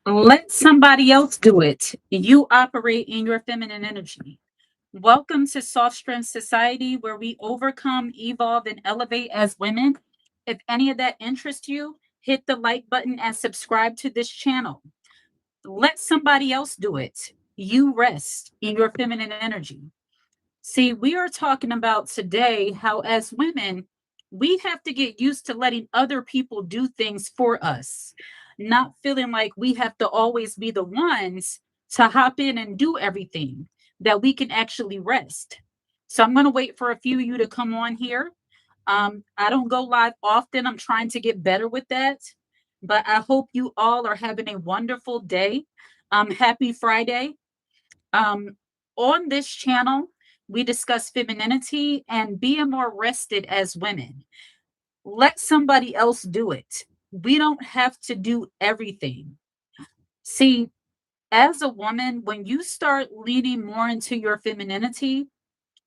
Let somebody else do it. You operate in your feminine energy. Welcome to Soft Strength Society, where we overcome, evolve, and elevate as women. If any of that interests you, hit the like button and subscribe to this channel. Let somebody else do it. You rest in your feminine energy. See, we are talking about today how, as women, we have to get used to letting other people do things for us, not feeling like we have to always be the ones to hop in and do everything, that we can actually rest. So, I'm going to wait for a few of you to come on here. I don't go live often. I'm trying to get better with that. But I hope you all are having a wonderful day. Happy Friday. Um, on this channel, we discuss femininity and being more rested as women. Let somebody else do it. We don't have to do everything. See, as a woman, when you start leaning more into your femininity,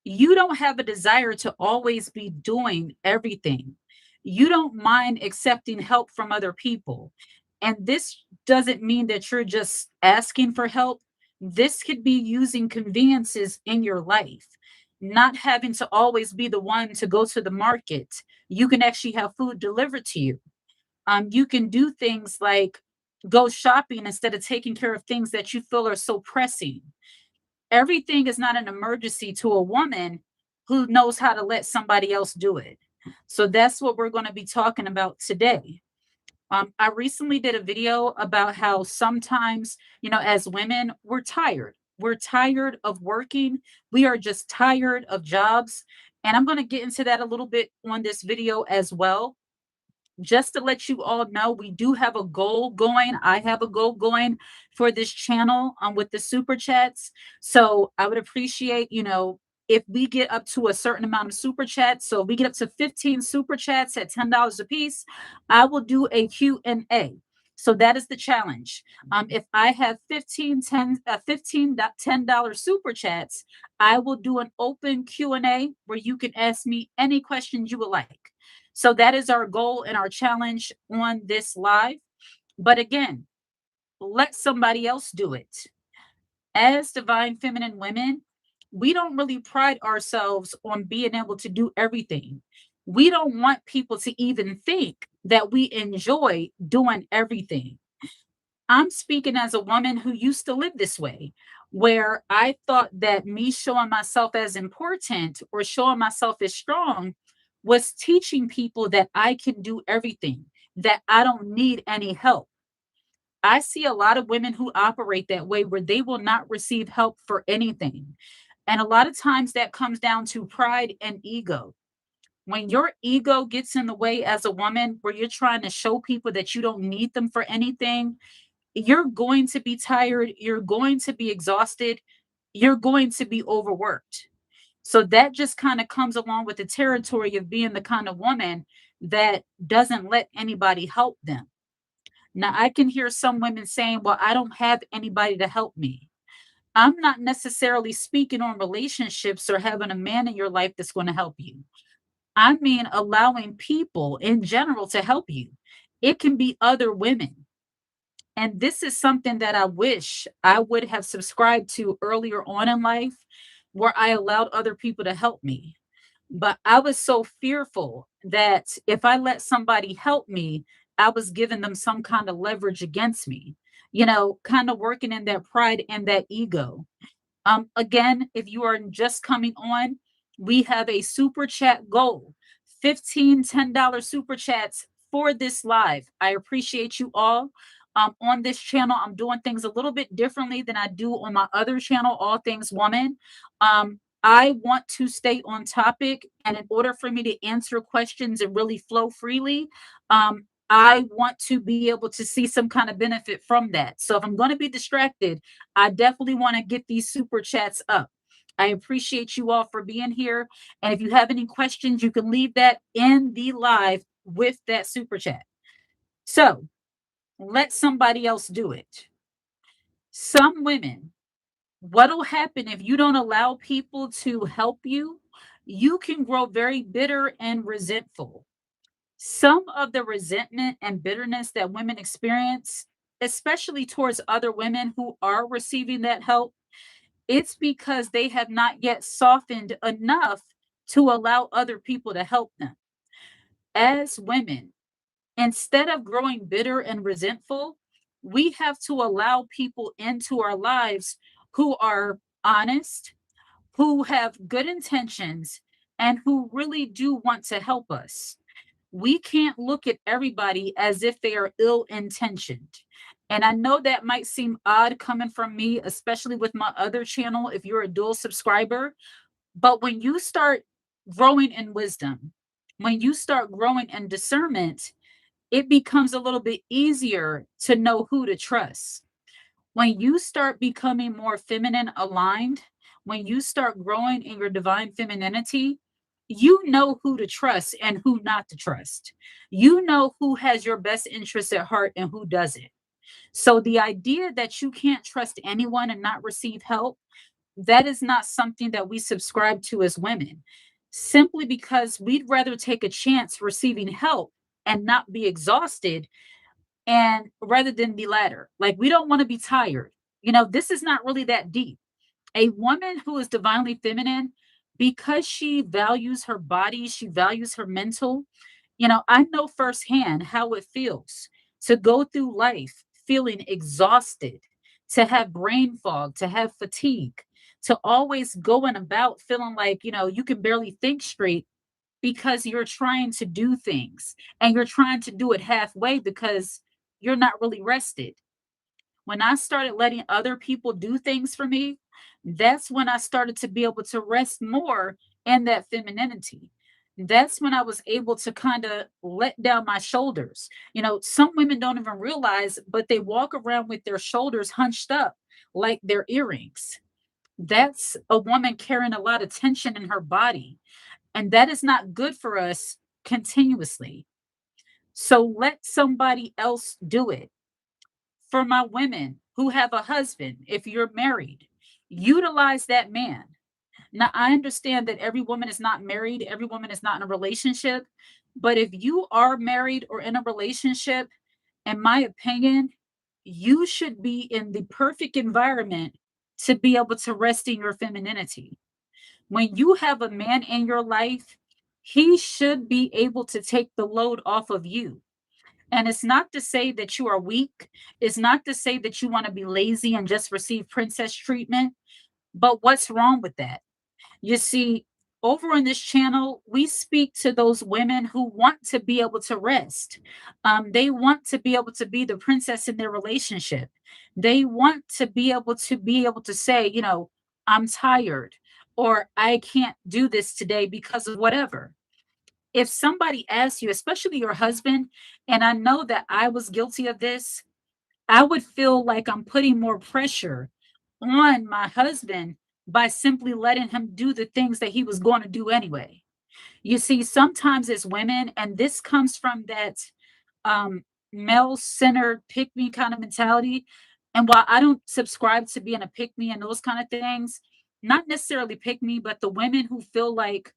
you don't have a desire to always be doing everything. You don't mind accepting help from other people. And this doesn't mean that you're just asking for help. This could be using conveniences in your life, not having to always be the one to go to the market. You can actually have food delivered to you. You can do things like go shopping instead of taking care of things that you feel are so pressing. Everything is not an emergency to a woman who knows how to let somebody else do it. So that's what we're going to be talking about today. I recently did a video about how sometimes, as women, we're tired. We're tired of working. We are just tired of jobs. And I'm going to get into that a little bit on this video as well, just to let you all know, we do have a goal going. I have a goal going for this channel with the super chats. So I would appreciate, if we get up to a certain amount of super chats. So if we get up to 15 super chats at $10 a piece, I will do a Q&A. So that is the challenge. If I have 15 $10 super chats, I will do an open Q&A where you can ask me any questions you would like. So that is our goal and our challenge on this live. But again, let somebody else do it. As divine feminine women, we don't really pride ourselves on being able to do everything. We don't want people to even think that we enjoy doing everything. I'm speaking as a woman who used to live this way, where I thought that me showing myself as important or showing myself as strong was teaching people that I can do everything, that I don't need any help. I see a lot of women who operate that way where they will not receive help for anything. And a lot of times that comes down to pride and ego. When your ego gets in the way as a woman, where you're trying to show people that you don't need them for anything, you're going to be tired, you're going to be exhausted, you're going to be overworked. So that just kind of comes along with the territory of being the kind of woman that doesn't let anybody help them. Now, I can hear some women saying, well, I don't have anybody to help me. I'm not necessarily speaking on relationships or having a man in your life that's going to help you. I mean, allowing people in general to help you. It can be other women. And this is something that I wish I would have subscribed to earlier on in life, where I allowed other people to help me. But I was so fearful that if I let somebody help me, I was giving them some kind of leverage against me, kind of working in that pride and that ego. Again, if you are just coming on, we have a super chat goal, 15 $10 super chats for this live. I appreciate you all. On this channel, I'm doing things a little bit differently than I do on my other channel, All Things Woman. I want to stay on topic, and in order for me to answer questions and really flow freely, I want to be able to see some kind of benefit from that. So if I'm going to be distracted, I definitely want to get these super chats up. I appreciate you all for being here. And if you have any questions, you can leave that in the live with that super chat. So let somebody else do it. Some women, what'll happen if you don't allow people to help you? You can grow very bitter and resentful. Some of the resentment and bitterness that women experience especially towards other women who are receiving that help, it's because they have not yet softened enough to allow other people to help them. As women, instead of growing bitter and resentful, we have to allow people into our lives who are honest, who have good intentions, and who really do want to help us. We can't look at everybody as if they are ill intentioned. And I know that might seem odd coming from me, especially with my other channel, if you're a dual subscriber. But when you start growing in wisdom, when you start growing in discernment, it becomes a little bit easier to know who to trust. When you start becoming more feminine aligned, when you start growing in your divine femininity, you know who to trust and who not to trust. You know who has your best interests at heart and who doesn't. So the idea that you can't trust anyone and not receive help, that is not something that we subscribe to as women, simply because we'd rather take a chance receiving help and not be exhausted, and rather than the latter. Like, we don't want to be tired. This is not really that deep. A woman who is divinely feminine, because she values her body, she values her mental. I know firsthand how it feels to go through life feeling exhausted, to have brain fog, to have fatigue, to always going about feeling like, you can barely think straight because you're trying to do things and you're trying to do it halfway because you're not really rested. When I started letting other people do things for me, that's when I started to be able to rest more in that femininity. That's when I was able to kind of let down my shoulders. Some women don't even realize, but they walk around with their shoulders hunched up like their earrings. That's a woman carrying a lot of tension in her body. And that is not good for us continuously. So let somebody else do it. For my women who have a husband, if you're married, utilize that man. Now, I understand that every woman is not married, every woman is not in a relationship. But if you are married or in a relationship, in my opinion, you should be in the perfect environment to be able to rest in your femininity. When you have a man in your life, he should be able to take the load off of you. And it's not to say that you are weak. It's not to say that you want to be lazy and just receive princess treatment. But what's wrong with that? You see, over on this channel, we speak to those women who want to be able to rest. They want to be able to be the princess in their relationship. They want to be able to say, I'm tired, or I can't do this today because of whatever. If somebody asks you, especially your husband, and I know that I was guilty of this, I would feel like I'm putting more pressure on my husband by simply letting him do the things that he was going to do anyway. You see, sometimes as women, and this comes from that um, male centered pick me kind of mentality. And while I don't subscribe to being a pick me and those kind of things, not necessarily pick me, but the women who feel like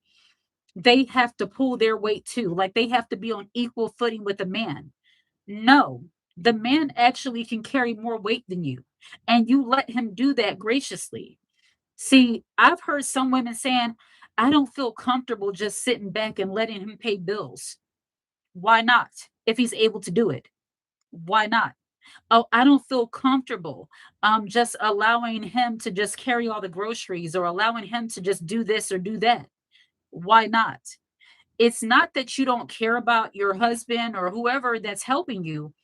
they have to pull their weight too, like they have to be on equal footing with a man. No, the man actually can carry more weight than you, and you let him do that graciously. See, I've heard some women saying, I don't feel comfortable just sitting back and letting him pay bills. Why not? If he's able to do it, why not? Oh, I don't feel comfortable just allowing him to just carry all the groceries or allowing him to just do this or do that. Why not? It's not that you don't care about your husband or whoever that's helping you,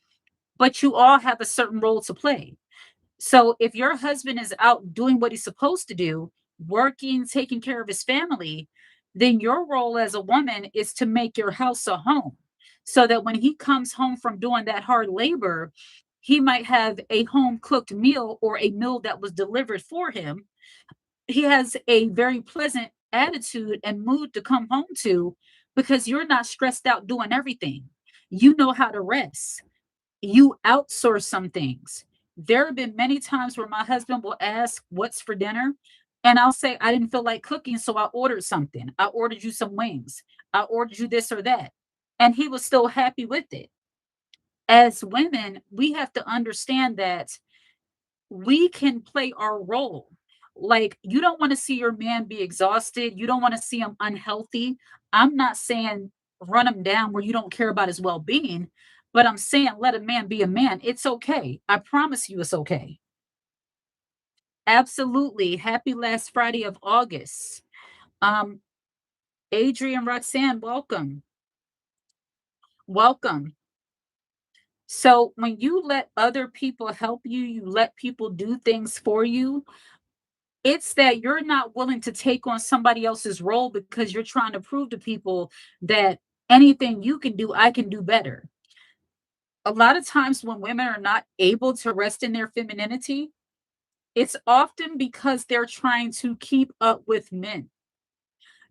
but you all have a certain role to play. So if your husband is out doing what he's supposed to do, working, taking care of his family, then your role as a woman is to make your house a home so that when he comes home from doing that hard labor, he might have a home cooked meal or a meal that was delivered for him. He has a very pleasant attitude and mood to come home to because you're not stressed out doing everything. You know how to rest. You outsource some things. There have been many times where my husband will ask, what's for dinner? And I'll say, I didn't feel like cooking, so I ordered something. I ordered you some wings. I ordered you this or that. And he was still happy with it. As women, we have to understand that we can play our role. Like, you don't want to see your man be exhausted. You don't want to see him unhealthy. I'm not saying run him down where you don't care about his well being, but I'm saying let a man be a man. It's okay. I promise you it's okay. Absolutely. Happy last Friday of August. Um, Adrian Roxanne, welcome. Welcome. So, when you let other people help you, you let people do things for you, it's that you're not willing to take on somebody else's role because you're trying to prove to people that anything you can do, I can do better. A lot of times when women are not able to rest in their femininity, it's often because they're trying to keep up with men.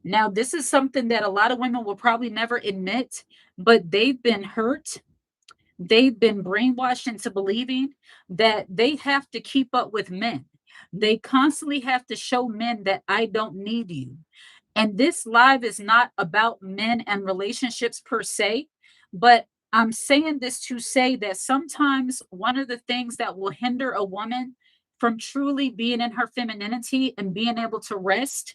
Now, this is something that a lot of women will probably never admit, but they've been hurt. They've been brainwashed into believing that they have to keep up with men. They constantly have to show men that I don't need you. And this live is not about men and relationships per se, but I'm saying this to say that sometimes one of the things that will hinder a woman from truly being in her femininity and being able to rest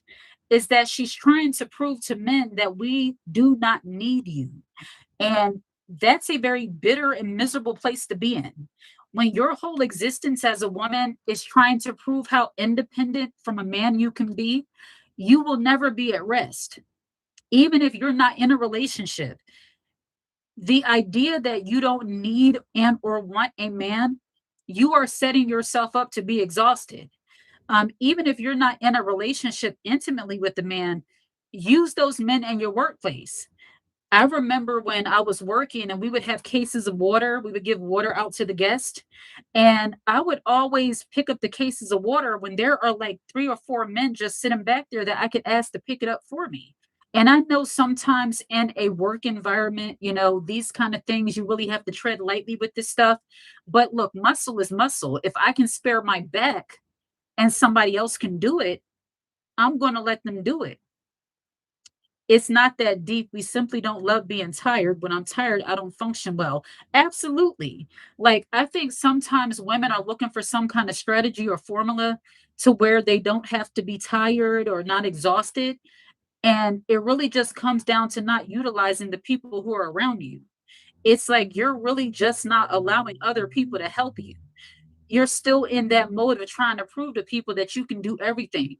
is that she's trying to prove to men that we do not need you. And that's a very bitter and miserable place to be in. When your whole existence as a woman is trying to prove how independent from a man you can be, you will never be at rest. Even if you're not in a relationship, the idea that you don't need and or want a man, you are setting yourself up to be exhausted. Even if you're not in a relationship intimately with the man, use those men in your workplace. I remember when I was working and we would have cases of water, we would give water out to the guest. And I would always pick up the cases of water when there are like three or four men just sitting back there that I could ask to pick it up for me. And I know sometimes in a work environment, these kind of things, you really have to tread lightly with this stuff. But look, muscle is muscle. If I can spare my back and somebody else can do it, I'm going to let them do it. It's not that deep. We simply don't love being tired. When I'm tired, I don't function well. Absolutely. Like, I think sometimes women are looking for some kind of strategy or formula to where they don't have to be tired or not exhausted. And it really just comes down to not utilizing the people who are around you. It's like you're really just not allowing other people to help you. You're still in that mode of trying to prove to people that you can do everything.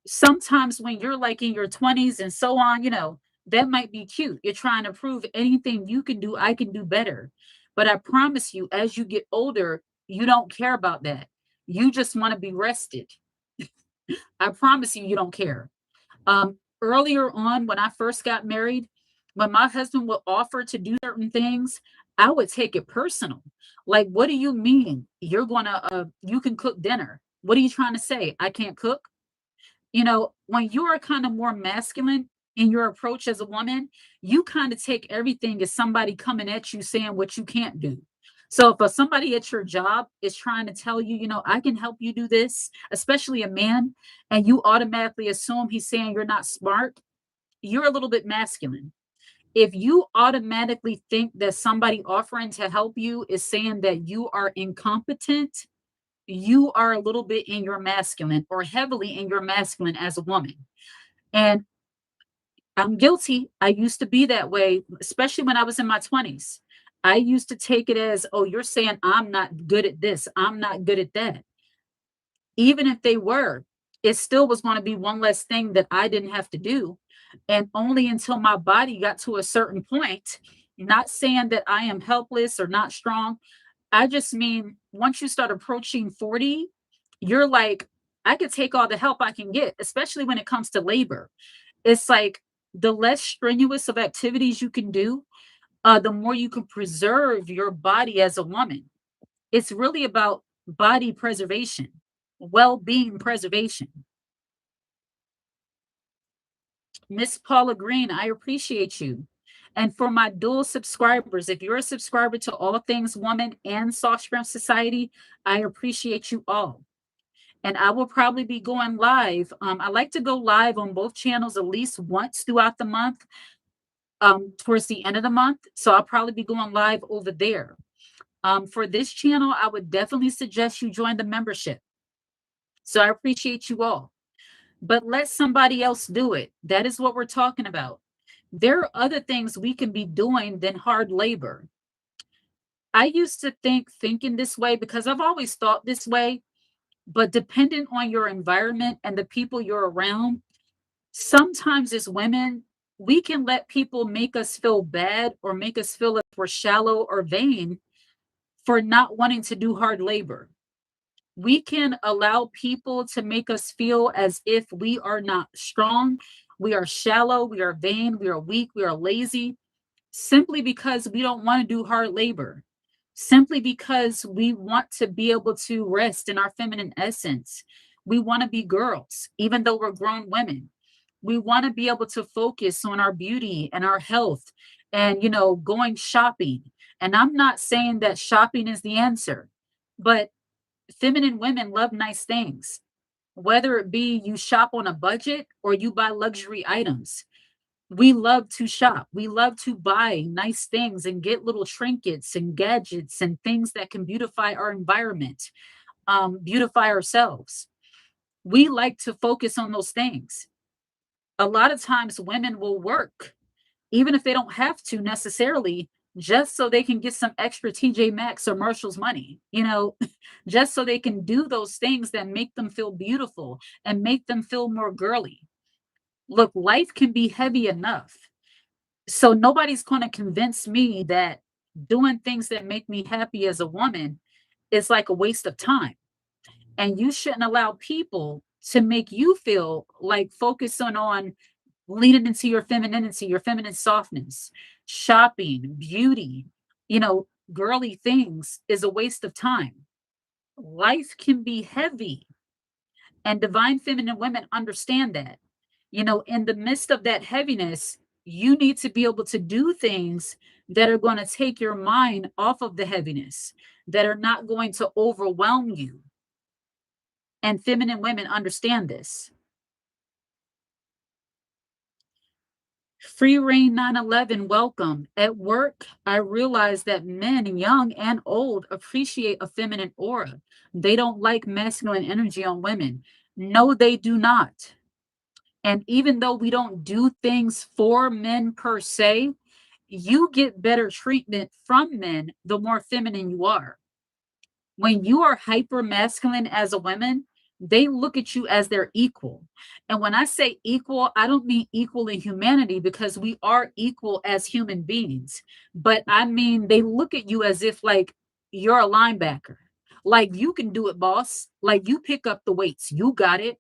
Sometimes when you're like in your 20s and so on, that might be cute. You're trying to prove anything you can do, I can do better. But I promise you, as you get older, you don't care about that. You just want to be rested. I promise you, you don't care. Earlier on, when I first got married, when my husband would offer to do certain things, I would take it personal. Like, what do you mean? You can cook dinner. What are you trying to say? I can't cook? When you are kind of more masculine in your approach as a woman, you kind of take everything as somebody coming at you saying what you can't do. So if somebody at your job is trying to tell you, I can help you do this, especially a man, and you automatically assume he's saying you're not smart, you're a little bit masculine. If you automatically think that somebody offering to help you is saying that you are incompetent, you are a little bit in your masculine or heavily in your masculine as a woman. And I'm guilty. I used to be that way, especially when I was in my 20s. I used to take it as, oh, you're saying I'm not good at this, I'm not good at that. Even if they were, it still was going to be one less thing that I didn't have to do. And only until my body got to a certain point, not saying that I am helpless or not strong, I just mean once you start approaching 40, you're like, I could take all the help I can get, especially when it comes to labor. It's like the less strenuous of activities you can do, the more you can preserve your body as a woman. It's really about body preservation, well being preservation. Miss Paula Green, I appreciate you. And for my dual subscribers, if you're a subscriber to All Things Woman and Soft Strength Society, I appreciate you all. And I will probably be going live. I like to go live on both channels at least once throughout the month. towards the end of the month. So I'll probably be going live over there. For this channel, I would definitely suggest you join the membership. So I appreciate you all. But let somebody else do it. That is what we're talking about. There are other things we can be doing than hard labor. I used to thinking this way because I've always thought this way, but depending on your environment and the people you're around, sometimes as women, we can let people make us feel bad or make us feel like we're shallow or vain for not wanting to do hard labor. We can allow people to make us feel as if we are not strong, we are shallow, we are vain, we are weak, we are lazy, simply because we don't want to do hard labor, simply because we want to be able to rest in our feminine essence. We want to be girls, even though we're grown women. We want to be able to focus on our beauty and our health and, going shopping. And I'm not saying that shopping is the answer, but feminine women love nice things, whether it be you shop on a budget or you buy luxury items. We love to shop. We love to buy nice things and get little trinkets and gadgets and things that can beautify our environment, beautify ourselves. We like to focus on those things. A lot of times, women will work, even if they don't have to necessarily, just so they can get some extra TJ Maxx or Marshall's money, just so they can do those things that make them feel beautiful and make them feel more girly. Look, life can be heavy enough. So nobody's going to convince me that doing things that make me happy as a woman is like a waste of time. And you shouldn't allow people to make you feel like focusing on leaning into your femininity, your feminine softness, shopping, beauty, girly things is a waste of time. Life can be heavy, and divine feminine women understand that. In the midst of that heaviness, you need to be able to do things that are going to take your mind off of the heaviness, that are not going to overwhelm you. And feminine women understand this. Free Reign 911, welcome. At work, I realize that men, young and old, appreciate a feminine aura. They don't like masculine energy on women. No, they do not. And even though we don't do things for men per se, you get better treatment from men the more feminine you are. When you are hyper masculine as a woman, they look at you as their equal. And when I say equal, I don't mean equal in humanity because we are equal as human beings. But I mean, they look at you as if like you're a linebacker. Like you can do it, boss. Like you pick up the weights. You got it.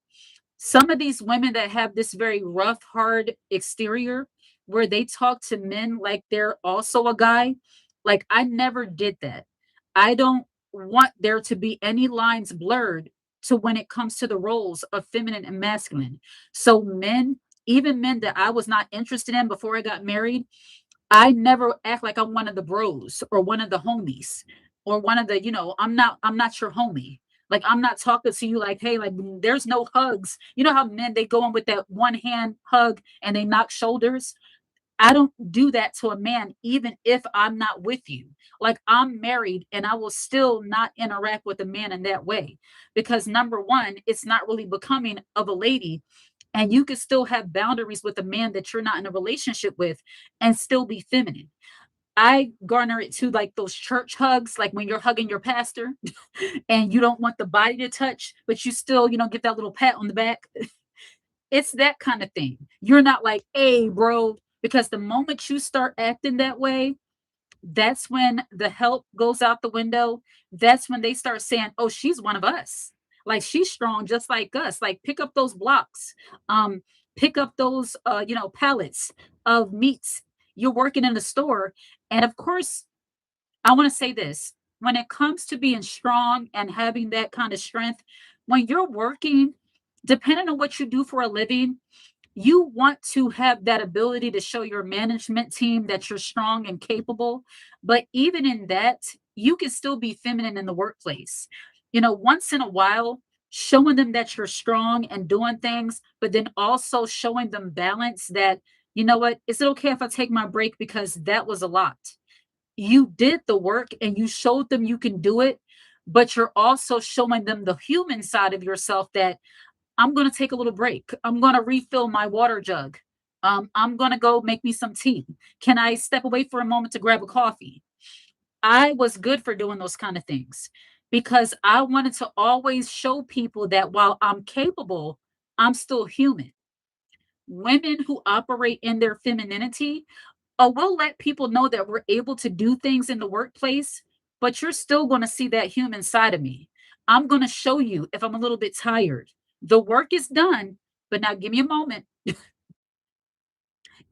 Some of these women that have this very rough, hard exterior where they talk to men like they're also a guy, like I never did that. I don't want there to be any lines blurred to when it comes to the roles of feminine and masculine. So men, even men that I was not interested in before I got married, I never act like I'm one of the bros or one of the homies or one of the, I'm not your homie. Like I'm not talking to you like, hey, like there's no hugs. You know how men they go in with that one hand hug and they knock shoulders? I don't do that to a man, even if I'm not with you. Like I'm married and I will still not interact with a man in that way. Because number one, it's not really becoming of a lady. And you can still have boundaries with a man that you're not in a relationship with and still be feminine. I garner it to like those church hugs, like when you're hugging your pastor and you don't want the body to touch, but you still, get that little pat on the back. It's that kind of thing. You're not like, hey, bro, because the moment you start acting that way, that's when the help goes out the window. That's when they start saying, oh, she's one of us. Like she's strong just like us. Like pick up those blocks. Um, pick up those pallets of meats. You're working in a store. And of course, I want to say this. When it comes to being strong and having that kind of strength, when you're working, depending on what you do for a living, you want to have that ability to show your management team that you're strong and capable. But even in that, you can still be feminine in the workplace. Once in a while, showing them that you're strong and doing things, but then also showing them balance that You know what? Is it okay if I take my break because that was a lot? You did the work and you showed them you can do it, but you're also showing them the human side of yourself that I'm going to take a little break. I'm going to refill my water jug. I'm going to go make me some tea. Can I step away for a moment to grab a coffee? I was good for doing those kind of things because I wanted to always show people that while I'm capable, I'm still human. Women who operate in their femininity, we'll let people know that we're able to do things in the workplace, but you're still going to see that human side of me. I'm going to show you if I'm a little bit tired. The work is done, but now give me a moment.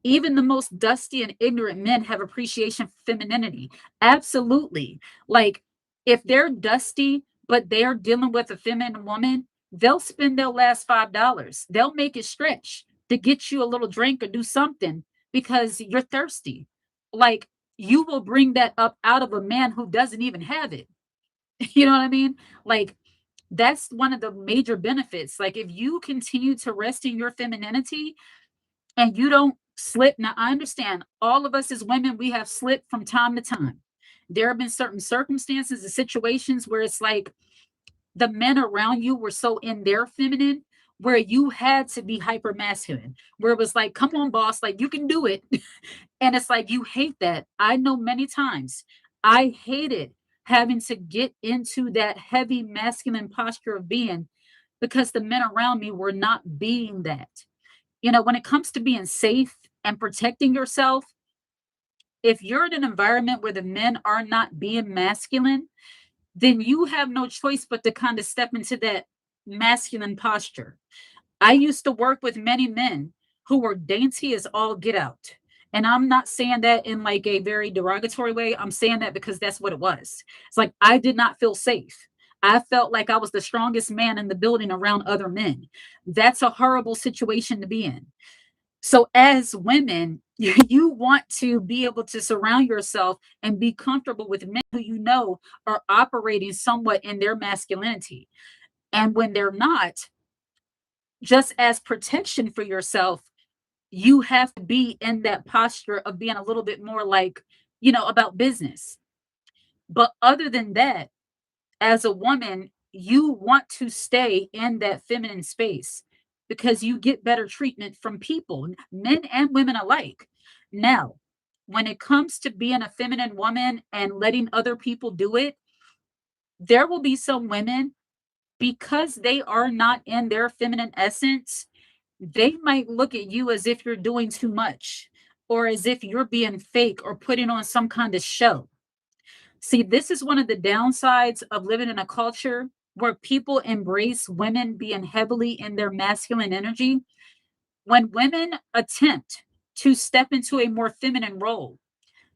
Even the most dusty and ignorant men have appreciation for femininity. Absolutely. Like, if they're dusty, but they're dealing with a feminine woman, they'll spend their last $5. They'll make it stretch to get you a little drink or do something because you're thirsty. Like, you will bring that up out of a man who doesn't even have it. You know what I mean? Like, that's one of the major benefits. Like, if you continue to rest in your femininity, and you don't slip. Now, I understand all of us as women, we have slipped from time to time. There have been certain circumstances and situations where it's like the men around you were so in their feminine where you had to be hyper masculine, where it was like, come on, boss, like you can do it. And it's like, you hate that. I know many times I hated having to get into that heavy masculine posture of being because the men around me were not being that. When it comes to being safe and protecting yourself, if you're in an environment where the men are not being masculine, then you have no choice but to kind of step into that masculine posture. I used to work with many men who were dainty as all get out. And I'm not saying that in like a very derogatory way. I'm saying that because that's what it was. It's like I did not feel safe. I felt like I was the strongest man in the building around other men. That's a horrible situation to be in. So as women, you want to be able to surround yourself and be comfortable with men who you know are operating somewhat in their masculinity. And when they're not, just as protection for yourself, you have to be in that posture of being a little bit more like, about business. But other than that, as a woman, you want to stay in that feminine space because you get better treatment from people, men and women alike. Now, when it comes to being a feminine woman and letting other people do it, there will be some women because they are not in their feminine essence, they might look at you as if you're doing too much or as if you're being fake or putting on some kind of show. See, this is one of the downsides of living in a culture where people embrace women being heavily in their masculine energy. When women attempt to step into a more feminine role,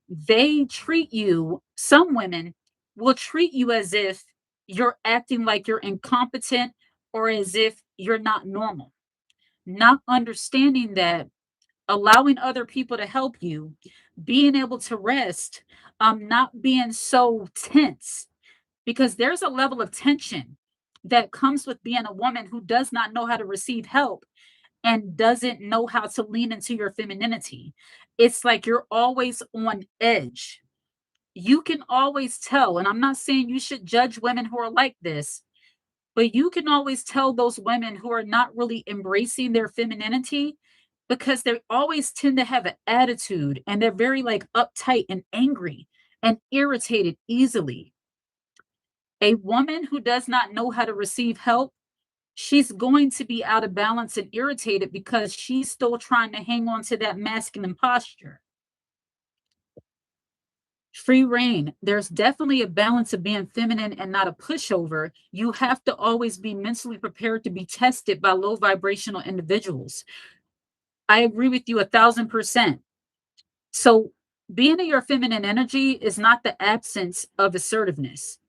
they treat you, some women will treat you as if you're acting like you're incompetent or as if you're not normal, not understanding that allowing other people to help you, being able to rest, not being so tense, because there's a level of tension that comes with being a woman who does not know how to receive help and doesn't know how to lean into your femininity. It's like you're always on edge. You can always tell, and I'm not saying you should judge women who are like this, but you can always tell those women who are not really embracing their femininity because they always tend to have an attitude and they're very like uptight and angry and irritated easily. A woman who does not know how to receive help, she's going to be out of balance and irritated because she's still trying to hang on to that masculine posture. Free reign. There's definitely a balance of being feminine and not a pushover. You have to always be mentally prepared to be tested by low vibrational individuals. I agree with you 1,000%. So, being in your feminine energy is not the absence of assertiveness.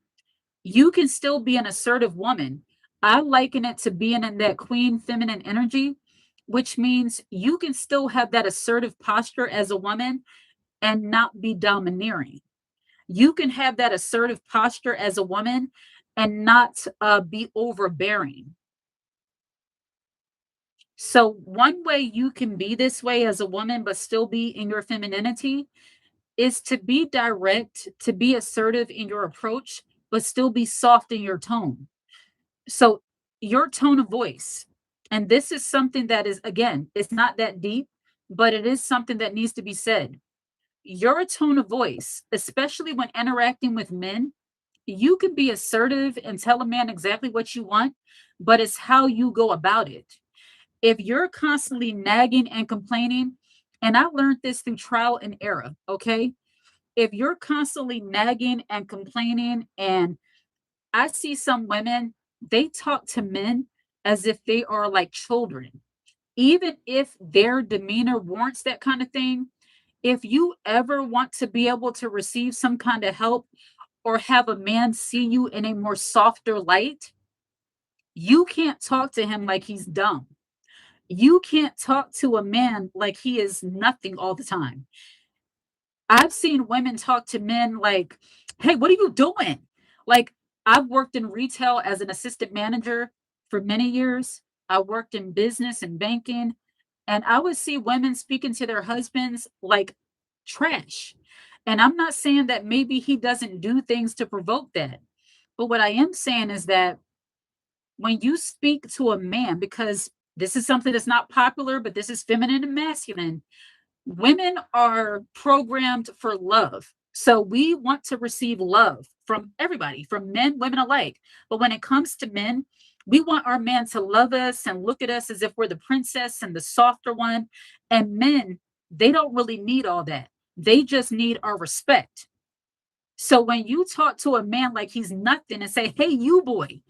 You can still be an assertive woman. I liken it to being in that queen feminine energy, which means you can still have that assertive posture as a woman and not be domineering. You can have that assertive posture as a woman and not be overbearing. So, one way you can be this way as a woman, but still be in your femininity, is to be direct, to be assertive in your approach, but still be soft in your tone. So, your tone of voice, and this is something that is, again, it's not that deep, but it is something that needs to be said. Your tone of voice, especially when interacting with men, you can be assertive and tell a man exactly what you want, but it's how you go about it. If you're constantly nagging and complaining, and I learned this through trial and error, okay? If you're constantly nagging and complaining, and I see some women, they talk to men as if they are like children. Even if their demeanor warrants that kind of thing, if you ever want to be able to receive some kind of help or have a man see you in a more softer light, you can't talk to him like he's dumb. You can't talk to a man like he is nothing all the time. I've seen women talk to men like, "Hey, what are you doing?" Like, I've worked in retail as an assistant manager for many years. I worked in business and banking, and I would see women speaking to their husbands like trash. And I'm not saying that maybe he doesn't do things to provoke that. But what I am saying is that when you speak to a man, because this is something that's not popular, but this is feminine and masculine, women are programmed for love. So we want to receive love from everybody, from men, women alike. But when it comes to men, we want our man to love us and look at us as if we're the princess and the softer one. And men, they don't really need all that. They just need our respect. So when you talk to a man like he's nothing and say, "Hey, you boy,"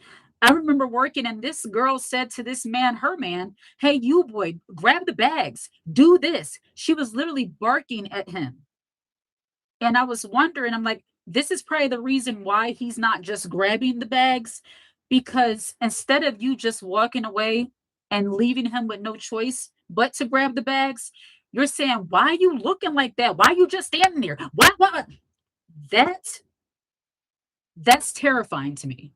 I remember working and this girl said to this man, her man, "Hey, you boy, grab the bags, do this." She was literally barking at him. And I was wondering, I'm like, this is probably the reason why he's not just grabbing the bags, because instead of you just walking away and leaving him with no choice but to grab the bags, you're saying, "Why are you looking like that? Why are you just standing there? What?" That that's terrifying to me.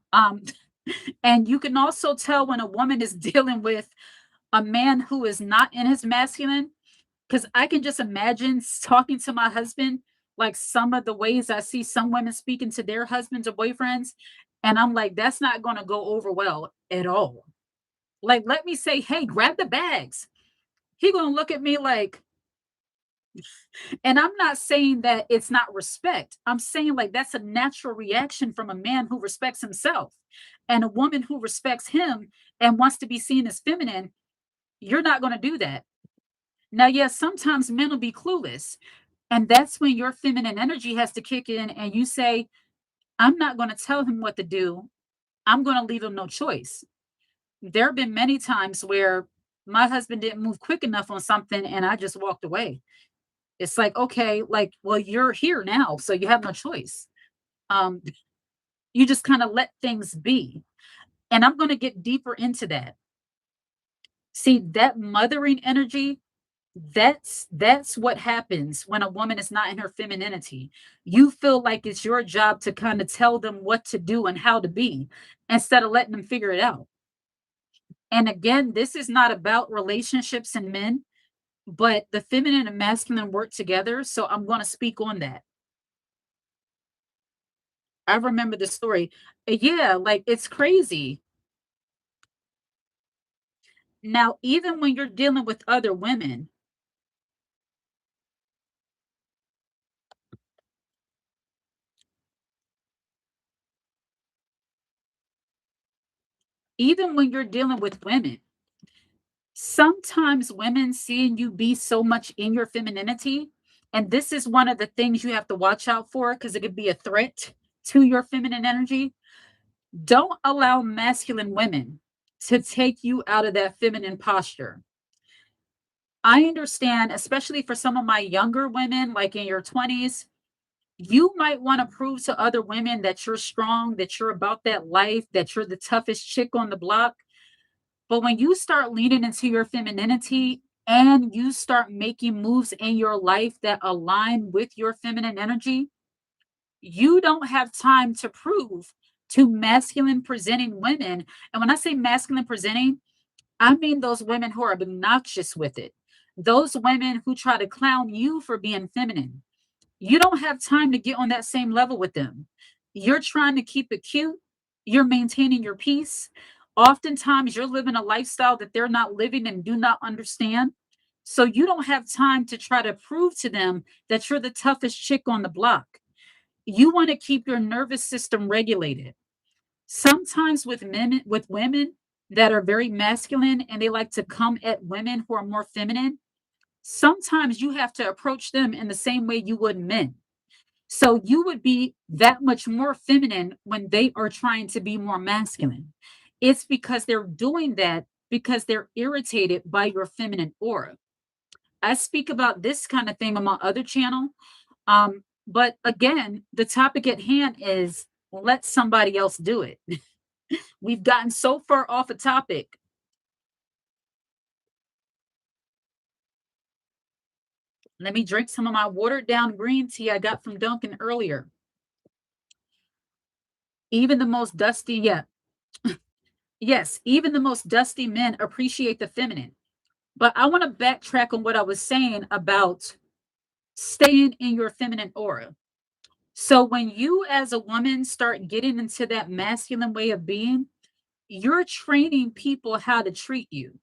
And you can also tell when a woman is dealing with a man who is not in his masculine, because I can just imagine talking to my husband, like some of the ways I see some women speaking to their husbands or boyfriends. And I'm like, that's not going to go over well at all. Like, let me say, "Hey, grab the bags." He going to look at me like, and I'm not saying that it's not respect. I'm saying like that's a natural reaction from a man who respects himself and a woman who respects him and wants to be seen as feminine. You're not going to do that. Now, yes, sometimes men will be clueless. And that's when your feminine energy has to kick in and you say, "I'm not going to tell him what to do. I'm going to leave him no choice." There have been many times where my husband didn't move quick enough on something and I just walked away. It's like, okay, like, well, you're here now, so you have no choice. Um, you just kind of let things be. And I'm going to get deeper into that. See, that mothering energy, that's what happens when a woman is not in her femininity. You feel like it's your job to kind of tell them what to do and how to be instead of letting them figure it out. And again, this is not about relationships and men, but the feminine and masculine work together. So I'm going to speak on that. I remember the story. Yeah, like it's crazy. Now, even when you're dealing with other women, even when you're dealing with women, sometimes women seeing you be so much in your femininity, and this is one of the things you have to watch out for because it could be a threat to your feminine energy. Don't allow masculine women to take you out of that feminine posture. I understand, especially for some of my younger women, like in your 20s, you might want to prove to other women that you're strong, that you're about that life, that you're the toughest chick on the block. But when you start leaning into your femininity and you start making moves in your life that align with your feminine energy, you don't have time to prove to masculine presenting women. And when I say masculine presenting, I mean those women who are obnoxious with it. Those women who try to clown you for being feminine. You don't have time to get on that same level with them. You're trying to keep it cute. You're maintaining your peace. Oftentimes, you're living a lifestyle that they're not living and do not understand. So you don't have time to try to prove to them that you're the toughest chick on the block. You want to keep your nervous system regulated. Sometimes with women that are very masculine and they like to come at women who are more feminine, sometimes you have to approach them in the same way you would men. So you would be that much more feminine when they are trying to be more masculine. It's because they're doing that because they're irritated by your feminine aura. I speak about this kind of thing on my other channel. But again, the topic at hand is let somebody else do it. We've gotten so far off a topic. Let me drink some of my watered down green tea I got from Dunkin' earlier. Even the most dusty, yeah, yes, even the most dusty men appreciate the feminine. But I want to backtrack on what I was saying about staying in your feminine aura. So when you as a woman start getting into that masculine way of being, you're training people how to treat you.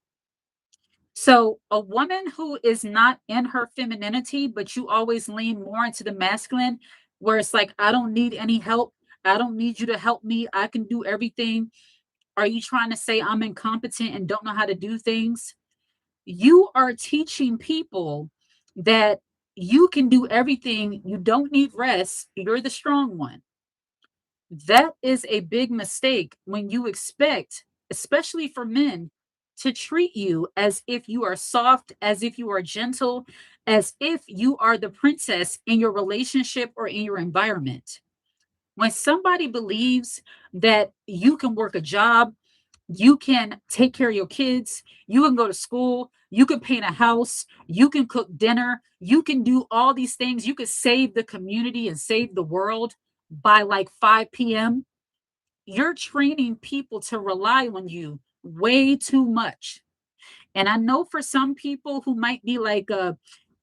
So a woman who is not in her femininity, but you always lean more into the masculine, where it's like, I don't need any help. I don't need you to help me. I can do everything. Are you trying to say I'm incompetent and don't know how to do things? You are teaching people that you can do everything. You don't need rest. You're the strong one. That is a big mistake when you expect, especially for men, to treat you as if you are soft, as if you are gentle, as if you are the princess in your relationship or in your environment. When somebody believes that you can work a job, you can take care of your kids, you can go to school, you can paint a house, you can cook dinner, you can do all these things, you could save the community and save the world by like 5 p.m. You're training people to rely on you way too much. And I know for some people who might be like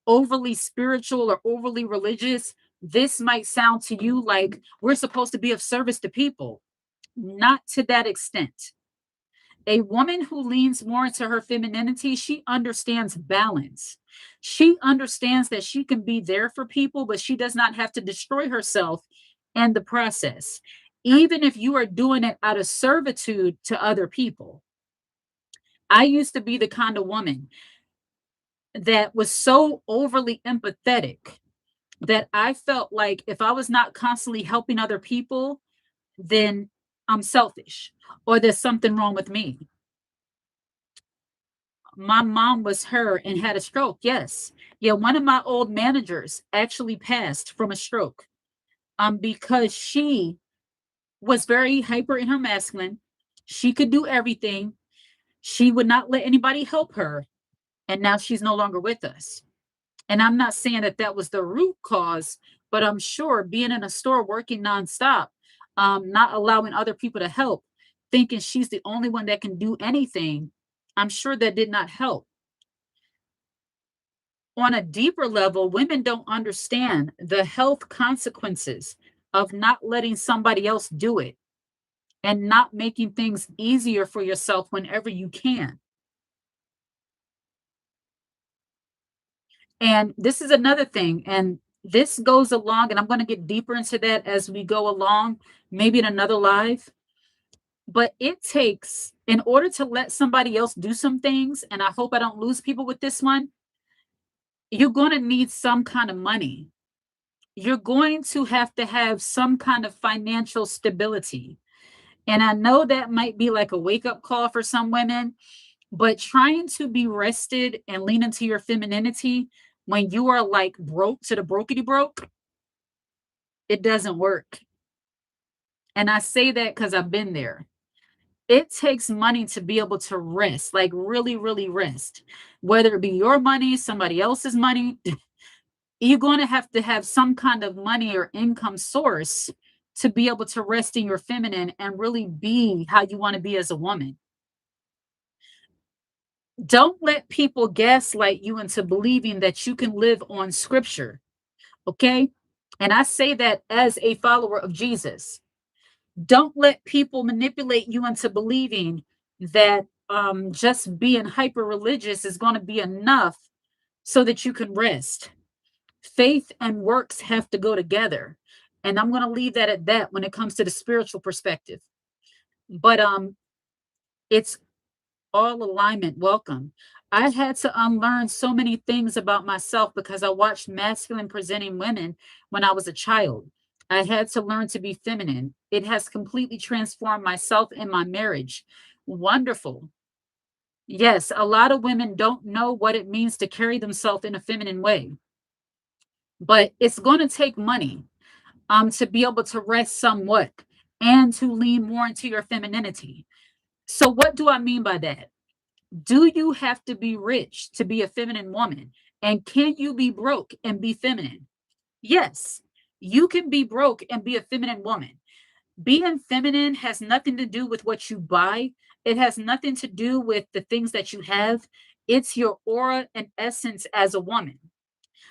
overly spiritual or overly religious, this might sound to you like we're supposed to be of service to people. Not to that extent. A woman who leans more into her femininity, she understands balance. She understands that she can be there for people, but she does not have to destroy herself in the process, even if you are doing it out of servitude to other people. I used to be the kind of woman that was so overly empathetic that I felt like if I was not constantly helping other people, then I'm selfish or there's something wrong with me. My mom was her and had a stroke. Yes. Yeah, one of my old managers actually passed from a stroke. Because she was very hyper in her masculine. She could do everything. She would not let anybody help her, and now she's no longer with us. And I'm not saying that that was the root cause, but I'm sure being in a store working nonstop, not allowing other people to help, thinking she's the only one that can do anything, I'm sure that did not help. On a deeper level, women don't understand the health consequences of not letting somebody else do it and not making things easier for yourself whenever you can. And this is another thing, and this goes along, and I'm going to get deeper into that as we go along, maybe in another live. But it takes, in order to let somebody else do some things, and I hope I don't lose people with this one, you're going to need some kind of money. You're going to have some kind of financial stability. And I know that might be like a wake up call for some women, but trying to be rested and lean into your femininity when you are like broke to the brokety broke, it doesn't work. And I say that because I've been there. It takes money to be able to rest, like really, really rest. Whether it be your money, somebody else's money, you're going to have some kind of money or income source to be able to rest in your feminine and really be how you want to be as a woman. Don't let people gaslight you into believing that you can live on scripture. Okay. And I say that as a follower of Jesus. Don't let people manipulate you into believing that just being hyper religious is going to be enough so that you can rest. Faith and works have to go together. And I'm going to leave that at that when it comes to the spiritual perspective. But it's all alignment. Welcome. I had to unlearn so many things about myself because I watched masculine presenting women when I was a child. I had to learn to be feminine. It has completely transformed myself and my marriage. Wonderful. Yes, a lot of women don't know what it means to carry themselves in a feminine way, but it's going to take money to be able to rest somewhat and to lean more into your femininity. So, what do I mean by that? Do you have to be rich to be a feminine woman? And can you be broke and be feminine? Yes, you can be broke and be a feminine woman. Being feminine has nothing to do with what you buy, it has nothing to do with the things that you have. It's your aura and essence as a woman.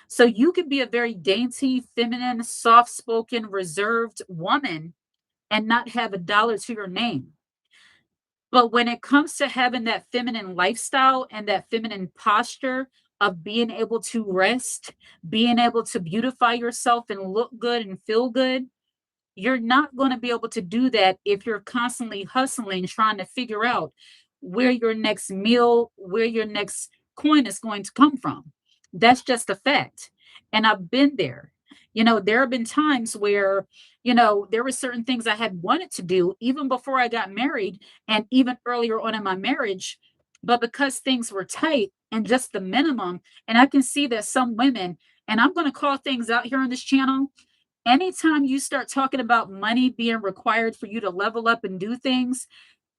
So you can be a very dainty, feminine, soft spoken, reserved woman and not have a dollar to your name. But when it comes to having that feminine lifestyle and that feminine posture of being able to rest, being able to beautify yourself and look good and feel good, you're not going to be able to do that if you're constantly hustling, trying to figure out where your next meal, where your next coin is going to come from. That's just a fact. And I've been there. There have been times where, there were certain things I had wanted to do even before I got married and even earlier on in my marriage. But because things were tight and just the minimum, and I can see that some women, and I'm going to call things out here on this channel, anytime you start talking about money being required for you to level up and do things,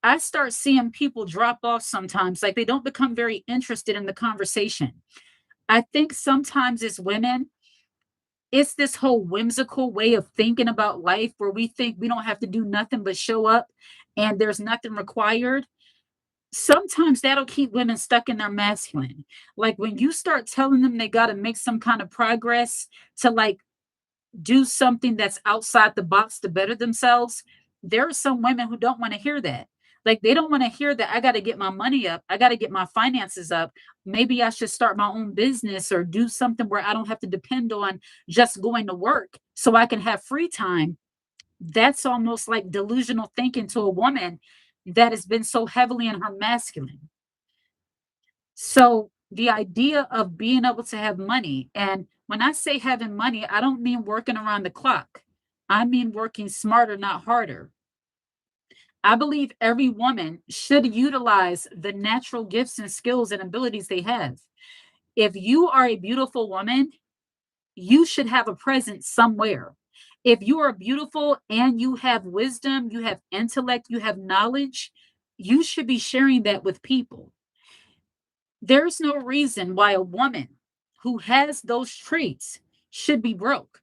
I start seeing people drop off sometimes. Like they don't become very interested in the conversation. I think sometimes as women, it's this whole whimsical way of thinking about life where we think we don't have to do nothing but show up and there's nothing required. Sometimes that'll keep women stuck in their masculine. Like when you start telling them they got to make some kind of progress to like do something that's outside the box to better themselves, there are some women who don't want to hear that. Like they don't want to hear that I got to get my money up, I got to get my finances up. Maybe I should start my own business or do something where I don't have to depend on just going to work so I can have free time. That's almost like delusional thinking to a woman that has been so heavily in her masculine. So the idea of being able to have money, and when I say having money, I don't mean working around the clock. I mean working smarter, not harder. I believe every woman should utilize the natural gifts and skills and abilities they have. If you are a beautiful woman, you should have a presence somewhere. If you are beautiful and you have wisdom, you have intellect, you have knowledge, you should be sharing that with people. There's no reason why a woman who has those traits should be broke.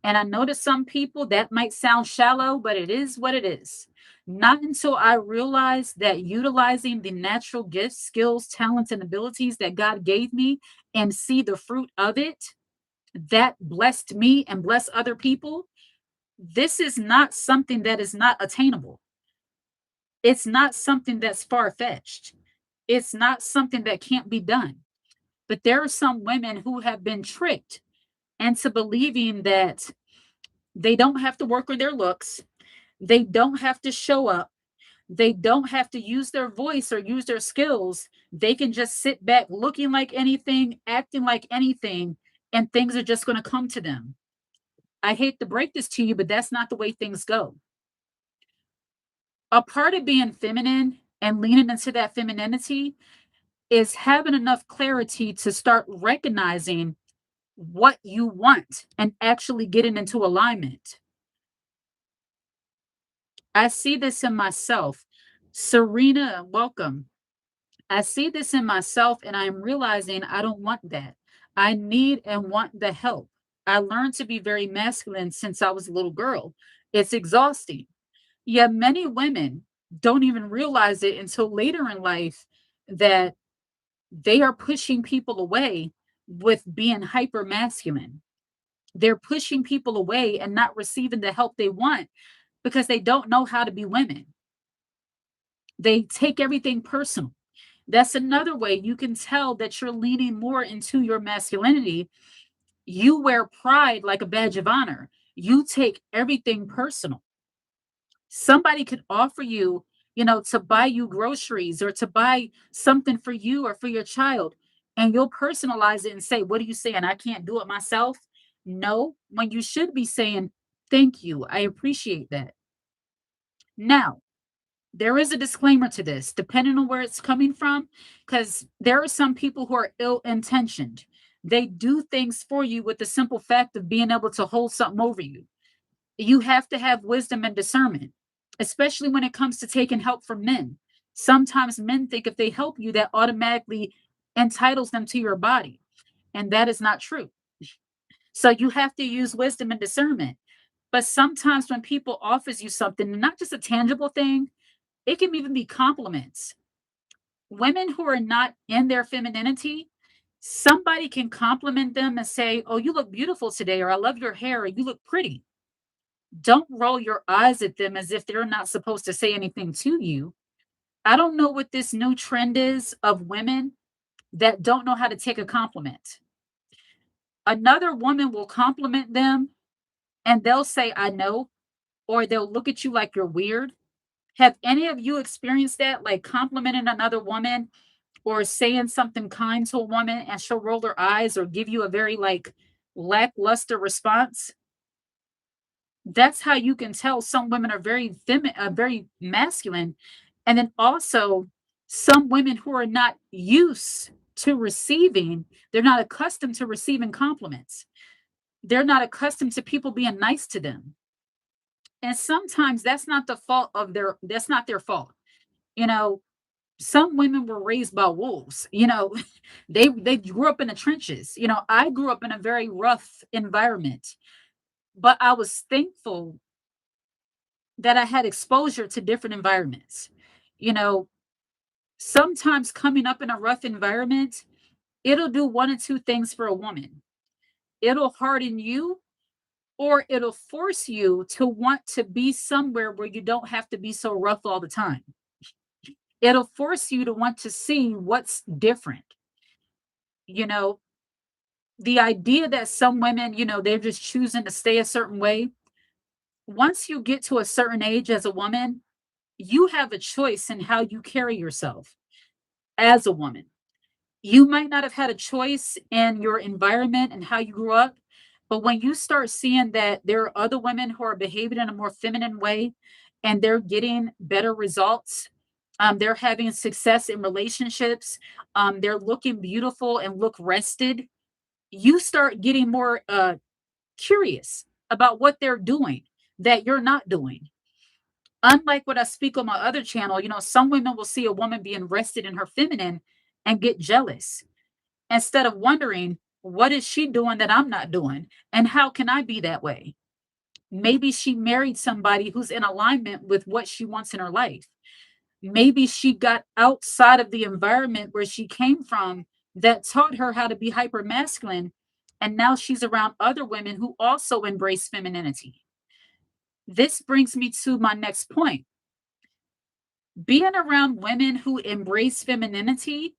And I know to some people that might sound shallow, but it is what it is. Not until I realized that utilizing the natural gifts, skills, talents, and abilities that God gave me and see the fruit of it that blessed me and bless other people, this is not something that is not attainable. It's not something that's far fetched. It's not something that can't be done. But there are some women who have been tricked into believing that they don't have to work on their looks, they don't have to show up, they don't have to use their voice or use their skills. They can just sit back looking like anything, acting like anything, and things are just going to come to them. I hate to break this to you, but that's not the way things go. A part of being feminine and leaning into that femininity is having enough clarity to start recognizing what you want and actually getting into alignment. I see this in myself. Serena, welcome. I see this in myself and I'm realizing I don't want that. I need and want the help. I learned to be very masculine since I was a little girl. It's exhausting. Yet many women don't even realize it until later in life that They are pushing people away with being hyper masculine. They're pushing people away and not receiving the help they want because they don't know how to be women. They take everything personal. That's another way you can tell that you're leaning more into your masculinity. You wear pride like a badge of honor. You take everything personal. Somebody could offer you, to buy you groceries or to buy something for you or for your child, and you'll personalize it and say, "What are you saying? I can't do it myself?" No, when you should be saying, "Thank you. I appreciate that." Now, there is a disclaimer to this, depending on where it's coming from, because there are some people who are ill intentioned. They do things for you with the simple fact of being able to hold something over you. You have to have wisdom and discernment, especially when it comes to taking help from men. Sometimes men think if they help you, that automatically entitles them to your body, and that is not true. So you have to use wisdom and discernment. But sometimes when people offers you something, not just a tangible thing, it can even be compliments. Women who are not in their femininity, somebody can compliment them and say, "Oh, you look beautiful today," or "I love your hair," or "You look pretty." Don't roll your eyes at them as if they're not supposed to say anything to you. I don't know what this new trend is of women that don't know how to take a compliment. Another woman will compliment them and they'll say, "I know," or they'll look at you like you're weird. Have any of you experienced that? Like complimenting another woman or saying something kind to a woman and she'll roll her eyes or give you a very like lackluster response? That's how you can tell some women are very very masculine. And then also some women who are not used to receiving, they're not accustomed to receiving compliments. They're not accustomed to people being nice to them. And sometimes that's not their fault. You know, some women were raised by wolves, they grew up in the trenches. I grew up in a very rough environment, but I was thankful that I had exposure to different environments. You know, sometimes coming up in a rough environment, it'll do one or two things for a woman. It'll harden you or it'll force you to want to be somewhere where you don't have to be so rough all the time. It'll force you to want to see what's different. You know, the idea that some women, they're just choosing to stay a certain way. Once you get to a certain age as a woman, you have a choice in how you carry yourself as a woman. You might not have had a choice in your environment and how you grew up, but when you start seeing that there are other women who are behaving in a more feminine way and they're getting better results, they're having success in relationships, they're looking beautiful and look rested, you start getting more curious about what they're doing that you're not doing. Unlike what I speak on my other channel, some women will see a woman being rested in her feminine and get jealous instead of wondering, what is she doing that I'm not doing? And how can I be that way? Maybe she married somebody who's in alignment with what she wants in her life. Maybe she got outside of the environment where she came from that taught her how to be hyper masculine. And now she's around other women who also embrace femininity. This brings me to my next point. Being around women who embrace femininity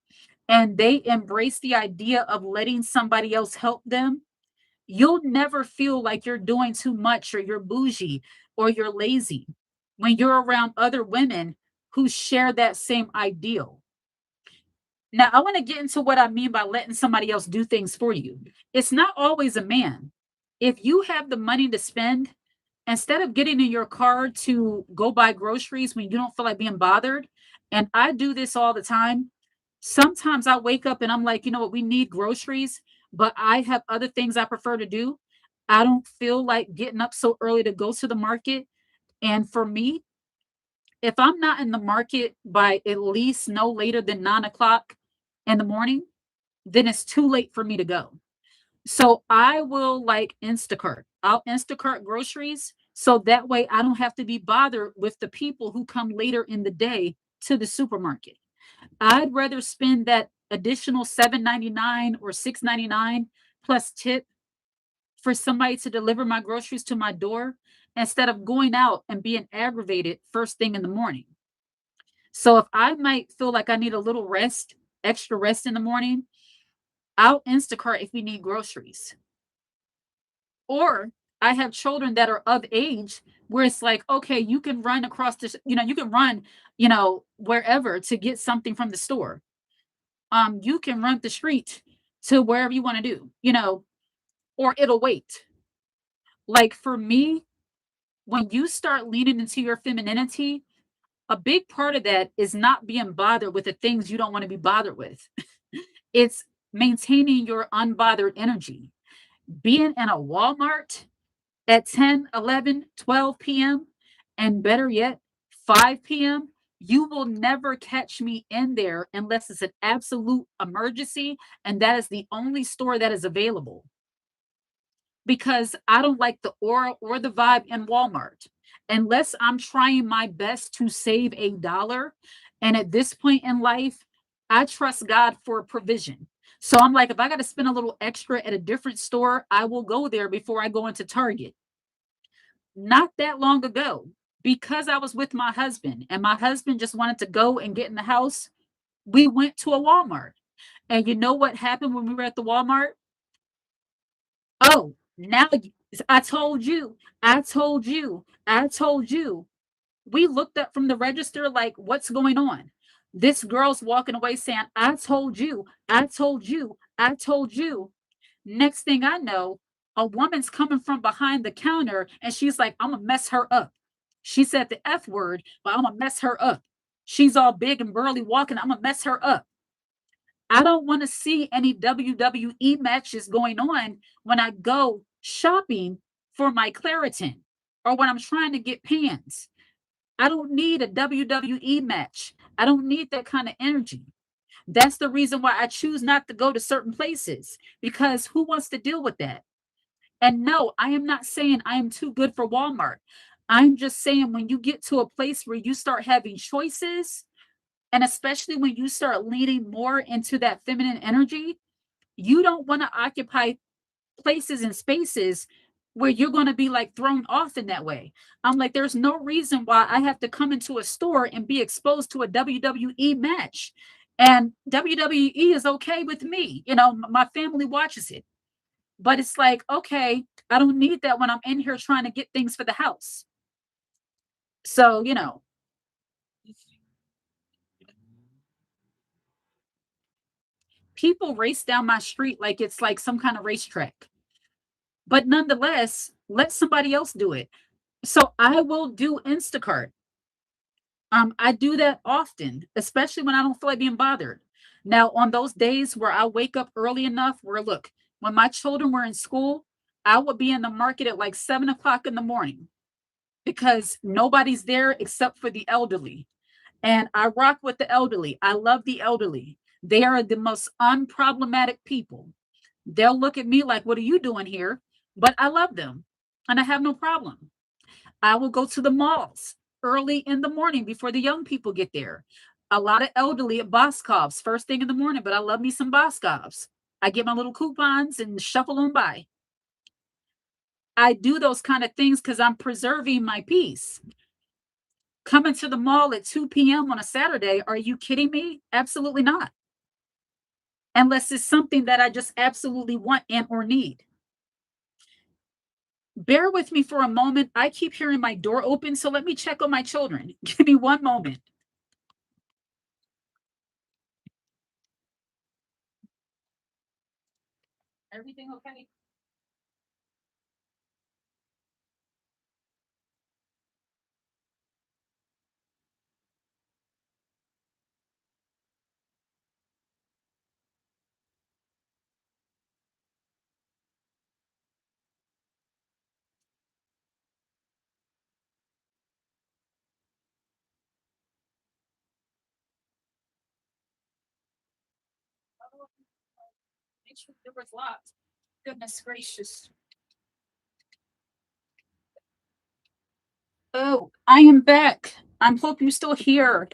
and they embrace the idea of letting somebody else help them, you'll never feel like you're doing too much or you're bougie or you're lazy when you're around other women who share that same ideal. Now, I want to get into what I mean by letting somebody else do things for you. It's not always a man. If you have the money to spend, instead of getting in your car to go buy groceries when you don't feel like being bothered, and I do this all the time, sometimes I wake up and I'm like, you know what, we need groceries, but I have other things I prefer to do. I don't feel like getting up so early to go to the market. And for me, if I'm not in the market by at least no later than 9 o'clock in the morning, then it's too late for me to go. So I will like Instacart. I'll Instacart groceries so that way I don't have to be bothered with the people who come later in the day to the supermarket. I'd rather spend that additional $7.99 or $6.99 plus tip for somebody to deliver my groceries to my door instead of going out and being aggravated first thing in the morning. So if I might feel like I need a little rest, extra rest in the morning, I'll Instacart if we need groceries. Or I have children that are of age where it's like, okay, you can run across this, you can run, wherever to get something from the store. You can run the street to wherever you want to do, or it'll wait. Like for me, when you start leaning into your femininity, a big part of that is not being bothered with the things you don't want to be bothered with. It's maintaining your unbothered energy. Being in a Walmart at 10, 11, 12 p.m., and better yet, 5 p.m., you will never catch me in there unless it's an absolute emergency, and that is the only store that is available because I don't like the aura or the vibe in Walmart unless I'm trying my best to save a dollar. And at this point in life, I trust God for provision. So I'm like, if I got to spend a little extra at a different store, I will go there before I go into Target. Not that long ago, because I was with my husband and my husband just wanted to go and get in the house, we went to a Walmart. And you know what happened when we were at the Walmart? Oh, now I told you, I told you, I told you. We looked up from the register like, what's going on? This girl's walking away saying, I told you, I told you, I told you. Next thing I know, a woman's coming from behind the counter and she's like, I'm gonna mess her up. She said the F word, but I'm gonna mess her up. She's all big and burly walking, I'm gonna mess her up. I don't want to see any WWE matches going on when I go shopping for my Claritin or when I'm trying to get pants. I don't need a WWE match. I don't need that kind of energy. That's the reason why I choose not to go to certain places because who wants to deal with that? And no, I am not saying I am too good for Walmart. I'm just saying when you get to a place where you start having choices, and especially when you start leaning more into that feminine energy, you don't want to occupy places and spaces where you're going to be like thrown off in that way. I'm like, there's no reason why I have to come into a store and be exposed to a WWE match. And WWE is okay with me. My family watches it. But it's like, okay, I don't need that when I'm in here trying to get things for the house. So, people race down my street like it's like some kind of racetrack. But nonetheless, let somebody else do it. So I will do Instacart. I do that often, especially when I don't feel like being bothered. Now, on those days where I wake up early enough, where look, when my children were in school, I would be in the market at like 7 o'clock in the morning because nobody's there except for the elderly. And I rock with the elderly. I love the elderly. They are the most unproblematic people. They'll look at me like, what are you doing here? But I love them and I have no problem. I will go to the malls early in the morning before the young people get there. A lot of elderly at Boscov's first thing in the morning, but I love me some Boscov's. I get my little coupons and shuffle on by. I do those kind of things because I'm preserving my peace. Coming to the mall at 2 p.m. on a Saturday, are you kidding me? Absolutely not. Unless it's something that I just absolutely want and or need. Bear with me for a moment. I keep hearing my door open, so let me check on my children. Give me one moment. Everything okay? Oh, make sure the door is locked. Goodness gracious. Oh, I am back. I hope you're still here.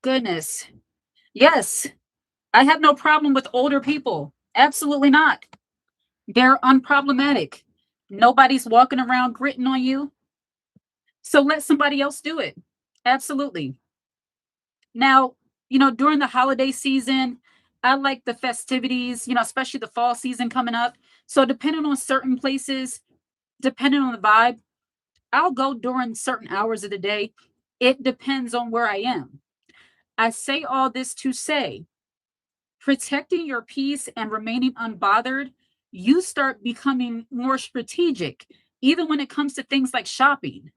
Goodness. Yes. I have no problem with older people. Absolutely not. They're unproblematic. Nobody's walking around gritting on you. So let somebody else do it. Absolutely. Now, during the holiday season, I like the festivities, especially the fall season coming up. So depending on certain places, depending on the vibe, I'll go during certain hours of the day. It depends on where I am. I say all this to say, protecting your peace and remaining unbothered, you start becoming more strategic, even when it comes to things like shopping.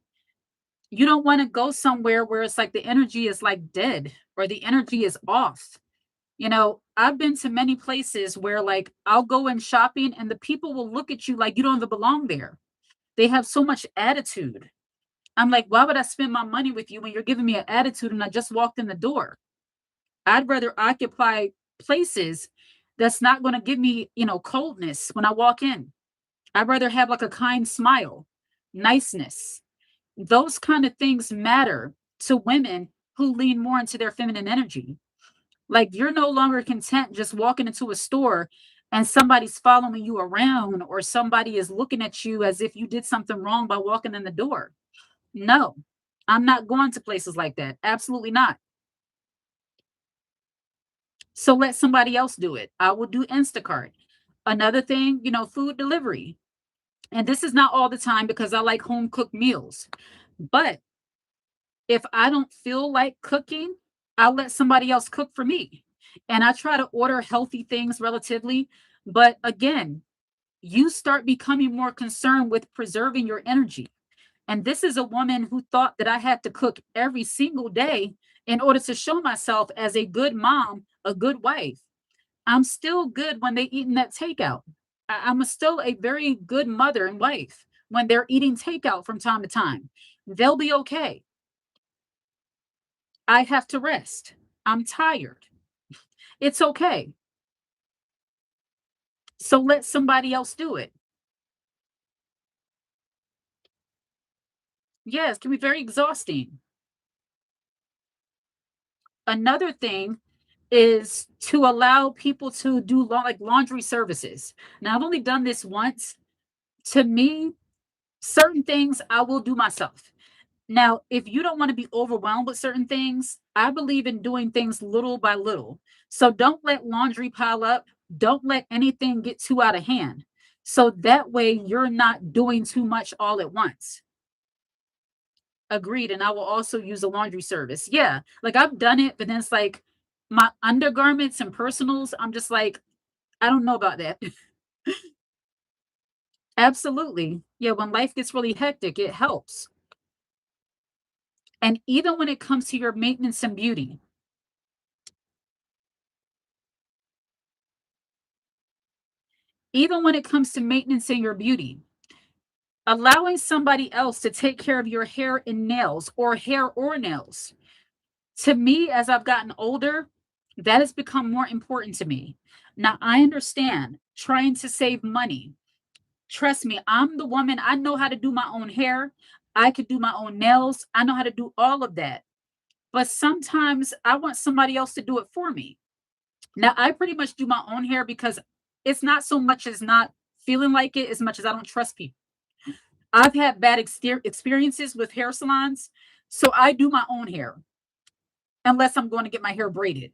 You don't want to go somewhere where it's like the energy is like dead or the energy is off. I've been to many places where like I'll go in shopping and the people will look at you like you don't even belong there. They have so much attitude. I'm like, why would I spend my money with you when you're giving me an attitude and I just walked in the door? I'd rather occupy places that's not going to give me, coldness when I walk in. I'd rather have like a kind smile, niceness. Those kind of things matter to women who lean more into their feminine energy. Like you're no longer content just walking into a store and somebody's following you around or somebody is looking at you as if you did something wrong by walking in the door. No, I'm not going to places like that. Absolutely not. So let somebody else do it. I will do Instacart. Another thing, food delivery. And this is not all the time because I like home cooked meals. But if I don't feel like cooking, I'll let somebody else cook for me. And I try to order healthy things relatively. But again, you start becoming more concerned with preserving your energy. And this is a woman who thought that I had to cook every single day in order to show myself as a good mom, a good wife. I'm still good when they eating that takeout. I'm still a very good mother and wife when they're eating takeout from time to time. They'll be okay. I have to rest. I'm tired. It's okay. So let somebody else do it. Yes, it can be very exhausting. Another thing is to allow people to do like laundry services. Now, I've only done this once. To me, certain things I will do myself. Now, if you don't want to be overwhelmed with certain things, I believe in doing things little by little. So don't let laundry pile up. Don't let anything get too out of hand. So that way you're not doing too much all at once. Agreed. And I will also use a laundry service. Yeah. Like I've done it, but then it's like my undergarments and personals, I'm just like, I don't know about that. Absolutely. Yeah. When life gets really hectic, it helps. And even when it comes to your maintenance and beauty, even when it comes to maintenance and your beauty, allowing somebody else to take care of your hair or nails. To me, as I've gotten older, that has become more important to me. Now, I understand trying to save money. Trust me, I'm the woman. I know how to do my own hair. I could do my own nails. I know how to do all of that. But sometimes I want somebody else to do it for me. Now, I pretty much do my own hair because it's not so much as not feeling like it as much as I don't trust people. I've had bad experiences with hair salons, so I do my own hair unless I'm going to get my hair braided.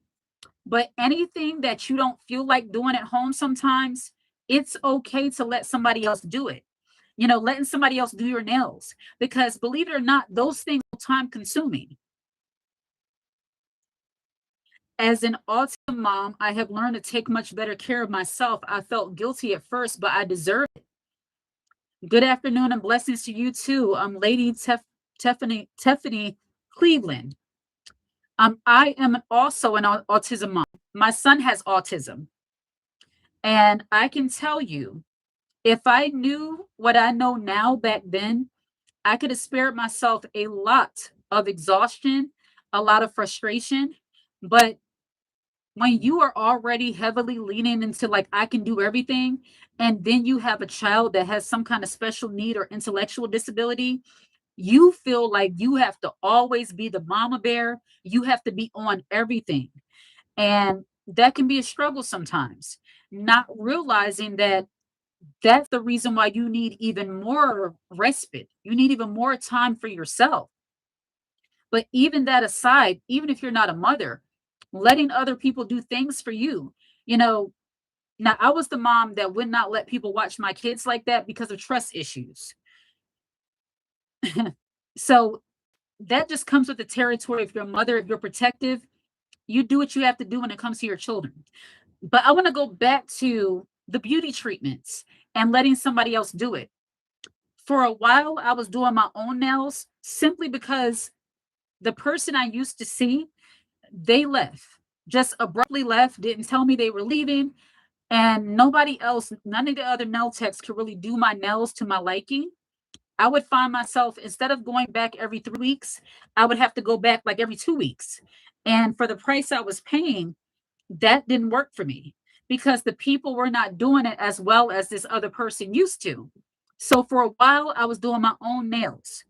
But anything that you don't feel like doing at home sometimes, it's okay to let somebody else do it. Letting somebody else do your nails because believe it or not, those things are time consuming. As an autism mom, I have learned to take much better care of myself. I felt guilty at first, but I deserve it. Good afternoon and blessings to you too. Lady Tiffany Cleveland. I am also an autism mom. My son has autism. And I can tell you, if I knew what I know now back then, I could have spared myself a lot of exhaustion, a lot of frustration. But when you are already heavily leaning into like, I can do everything, and then you have a child that has some kind of special need or intellectual disability, you feel like you have to always be the mama bear. You have to be on everything. And That can be a struggle sometimes, not realizing that that's the reason why you need even more respite. You need even more time for yourself. But even that aside, even if you're not a mother, letting other people do things for you, you know, now I was the mom that would not let people watch my kids like that because of trust issues. So that just comes with the territory. If you're a mother, if you're protective, you do what you have to do when it comes to your children. But I want to go back to the beauty treatments and letting somebody else do it. For a while, I was doing my own nails simply because the person I used to see, they left, just abruptly left, didn't tell me they were leaving. And nobody else, none of the other nail techs could really do my nails to my liking. I would find myself, instead of going back every 3 weeks, I would have to go back like every 2 weeks. And for the price I was paying, that didn't work for me because the people were not doing it as well as this other person used to. So for a while, I was doing my own nails.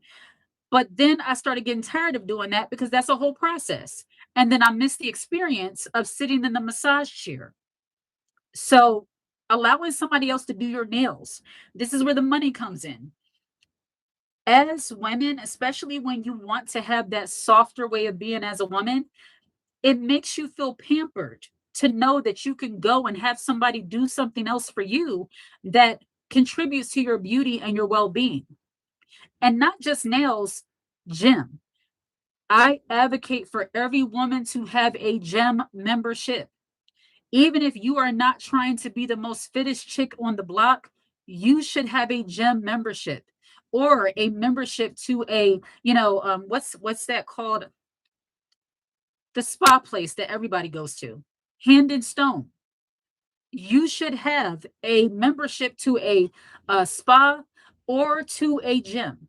But then I started getting tired of doing that because that's a whole process. And then I missed the experience of sitting in the massage chair. So allowing somebody else to do your nails, this is where the money comes in. As women, especially when you want to have that softer way of being as a woman, it makes you feel pampered to know that you can go and have somebody do something else for you that contributes to your beauty and your well-being. And not just nails, gym. I advocate for every woman to have a gym membership. Even if you are not trying to be the most fittest chick on the block, you should have a gym membership or a membership to a, what's that called? The spa place that everybody goes to. Hand in stone. You should have a membership to a spa or to a gym.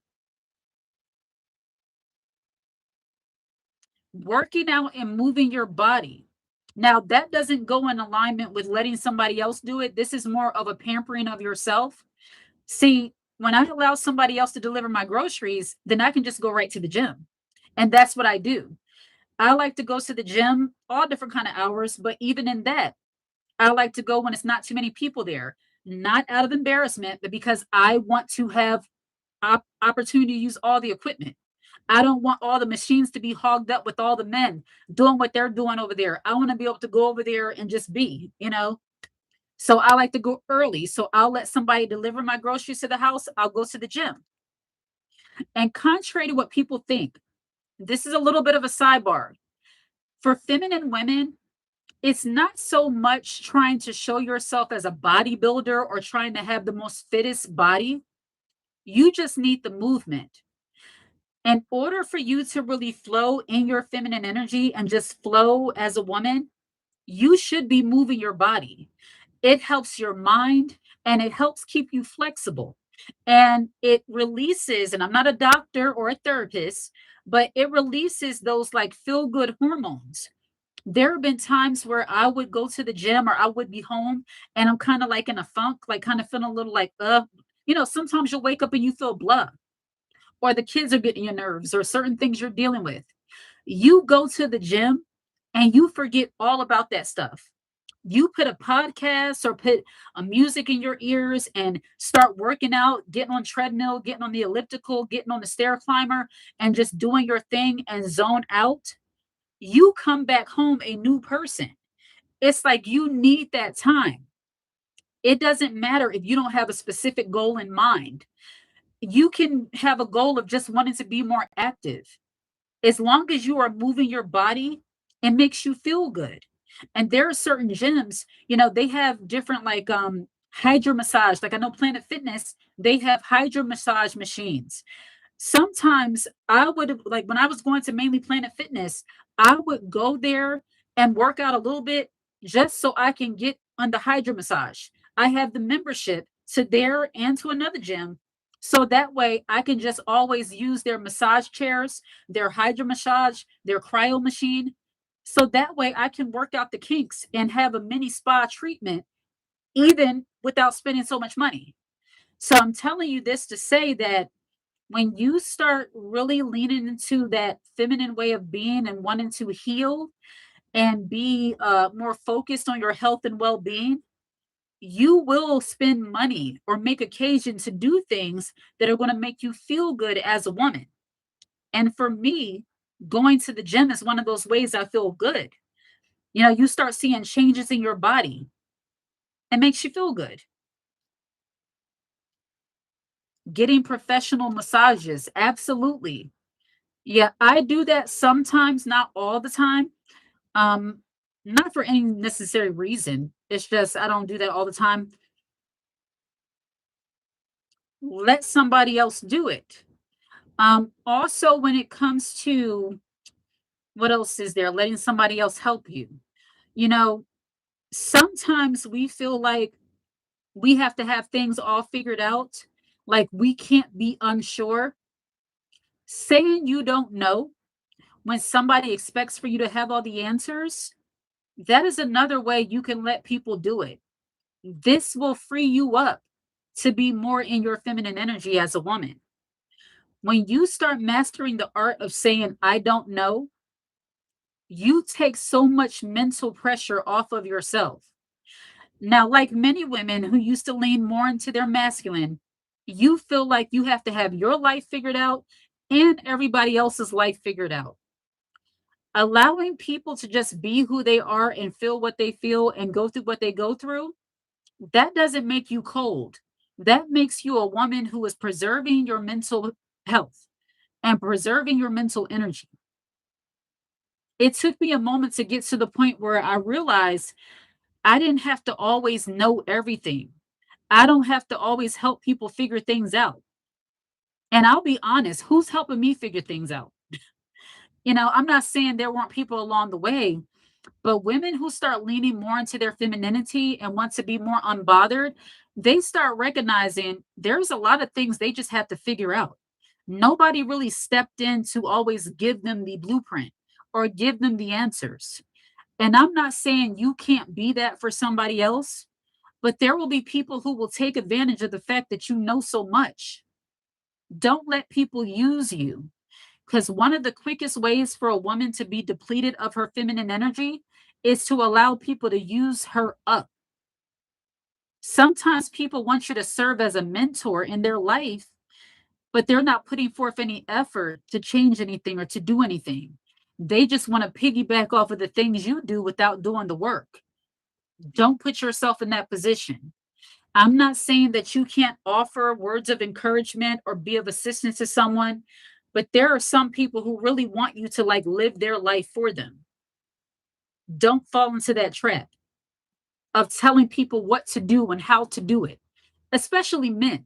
Working out and moving your body. Now, that doesn't go in alignment with letting somebody else do it. This is more of a pampering of yourself. See, when I allow somebody else to deliver my groceries, then I can just go right to the gym. And that's what I do. I like to go to the gym all different kind of hours, but even in that, I like to go when it's not too many people there, not out of embarrassment, but because I want to have opportunity to use all the equipment. I don't want all the machines to be hogged up with all the men doing what they're doing over there. I want to be able to go over there and just be. So I like to go early. So I'll let somebody deliver my groceries to the house. I'll go to the gym. And contrary to what people think, this is a little bit of a sidebar. For feminine women, it's not so much trying to show yourself as a bodybuilder or trying to have the most fittest body. You just need the movement. In order for you to really flow in your feminine energy and just flow as a woman, you should be moving your body. It helps your mind and it helps keep you flexible. And it releases, and I'm not a doctor or a therapist, but it releases those like feel good hormones. There have been times where I would go to the gym or I would be home and I'm kind of like in a funk, like kind of feeling a little like, sometimes you'll wake up and you feel blah, or the kids are getting your nerves, or certain things you're dealing with. You go to the gym and you forget all about that stuff. You put a podcast or put a music in your ears and start working out, getting on treadmill, getting on the elliptical, getting on the stair climber, and just doing your thing and zone out. You come back home a new person. It's like you need that time. It doesn't matter if you don't have a specific goal in mind. You can have a goal of just wanting to be more active. As long as you are moving your body, it makes you feel good. And there are certain gyms, they have different like hydro massage. Like I know Planet Fitness, they have hydro massage machines. Sometimes I would, like when I was going to mainly Planet Fitness, I would go there and work out a little bit just so I can get on the hydro massage. I have the membership to there and to another gym. So that way I can just always use their massage chairs, their hydro massage, their cryo machine. So that way I can work out the kinks and have a mini spa treatment even without spending so much money. So I'm telling you this to say that when you start really leaning into that feminine way of being and wanting to heal, and be more focused on your health and well being, you will spend money or make occasion to do things that are going to make you feel good as a woman. And for me, going to the gym is one of those ways I feel good. You know, you start seeing changes in your body. It makes you feel good. Getting professional massages, absolutely. Yeah, I do that sometimes, not all the time. Um, Not for any necessary reason. It's just I don't do that all the time. Let somebody else do it. Also, when it comes to what else is there? Letting somebody else help you. You know, sometimes we feel like we have to have things all figured out, like we can't be unsure. Saying you don't know when somebody expects for you to have all the answers, that is another way you can let people do it. This will free you up to be more in your feminine energy as a woman. When you start mastering the art of saying, I don't know, you take so much mental pressure off of yourself. Now, like many women who used to lean more into their masculine, you feel like you have to have your life figured out and everybody else's life figured out. Allowing people to just be who they are and feel what they feel and go through what they go through, that doesn't make you cold. That makes you a woman who is preserving your mental health and preserving your mental energy. It took me a moment to get to the point where I realized I didn't have to always know everything. I don't have to always help people figure things out. And I'll be honest, who's helping me figure things out? You know, I'm not saying there weren't people along the way, but women who start leaning more into their femininity and want to be more unbothered, they start recognizing there's a lot of things they just have to figure out. Nobody really stepped in to always give them the blueprint or give them the answers. And I'm not saying you can't be that for somebody else, but there will be people who will take advantage of the fact that you know so much. Don't let people use you. Because one of the quickest ways for a woman to be depleted of her feminine energy is to allow people to use her up. Sometimes people want you to serve as a mentor in their life, but they're not putting forth any effort to change anything or to do anything. They just want to piggyback off of the things you do without doing the work. Don't put yourself in that position. I'm not saying that you can't offer words of encouragement or be of assistance to someone, but there are some people who really want you to like live their life for them. Don't fall into that trap of telling people what to do and how to do it, especially men.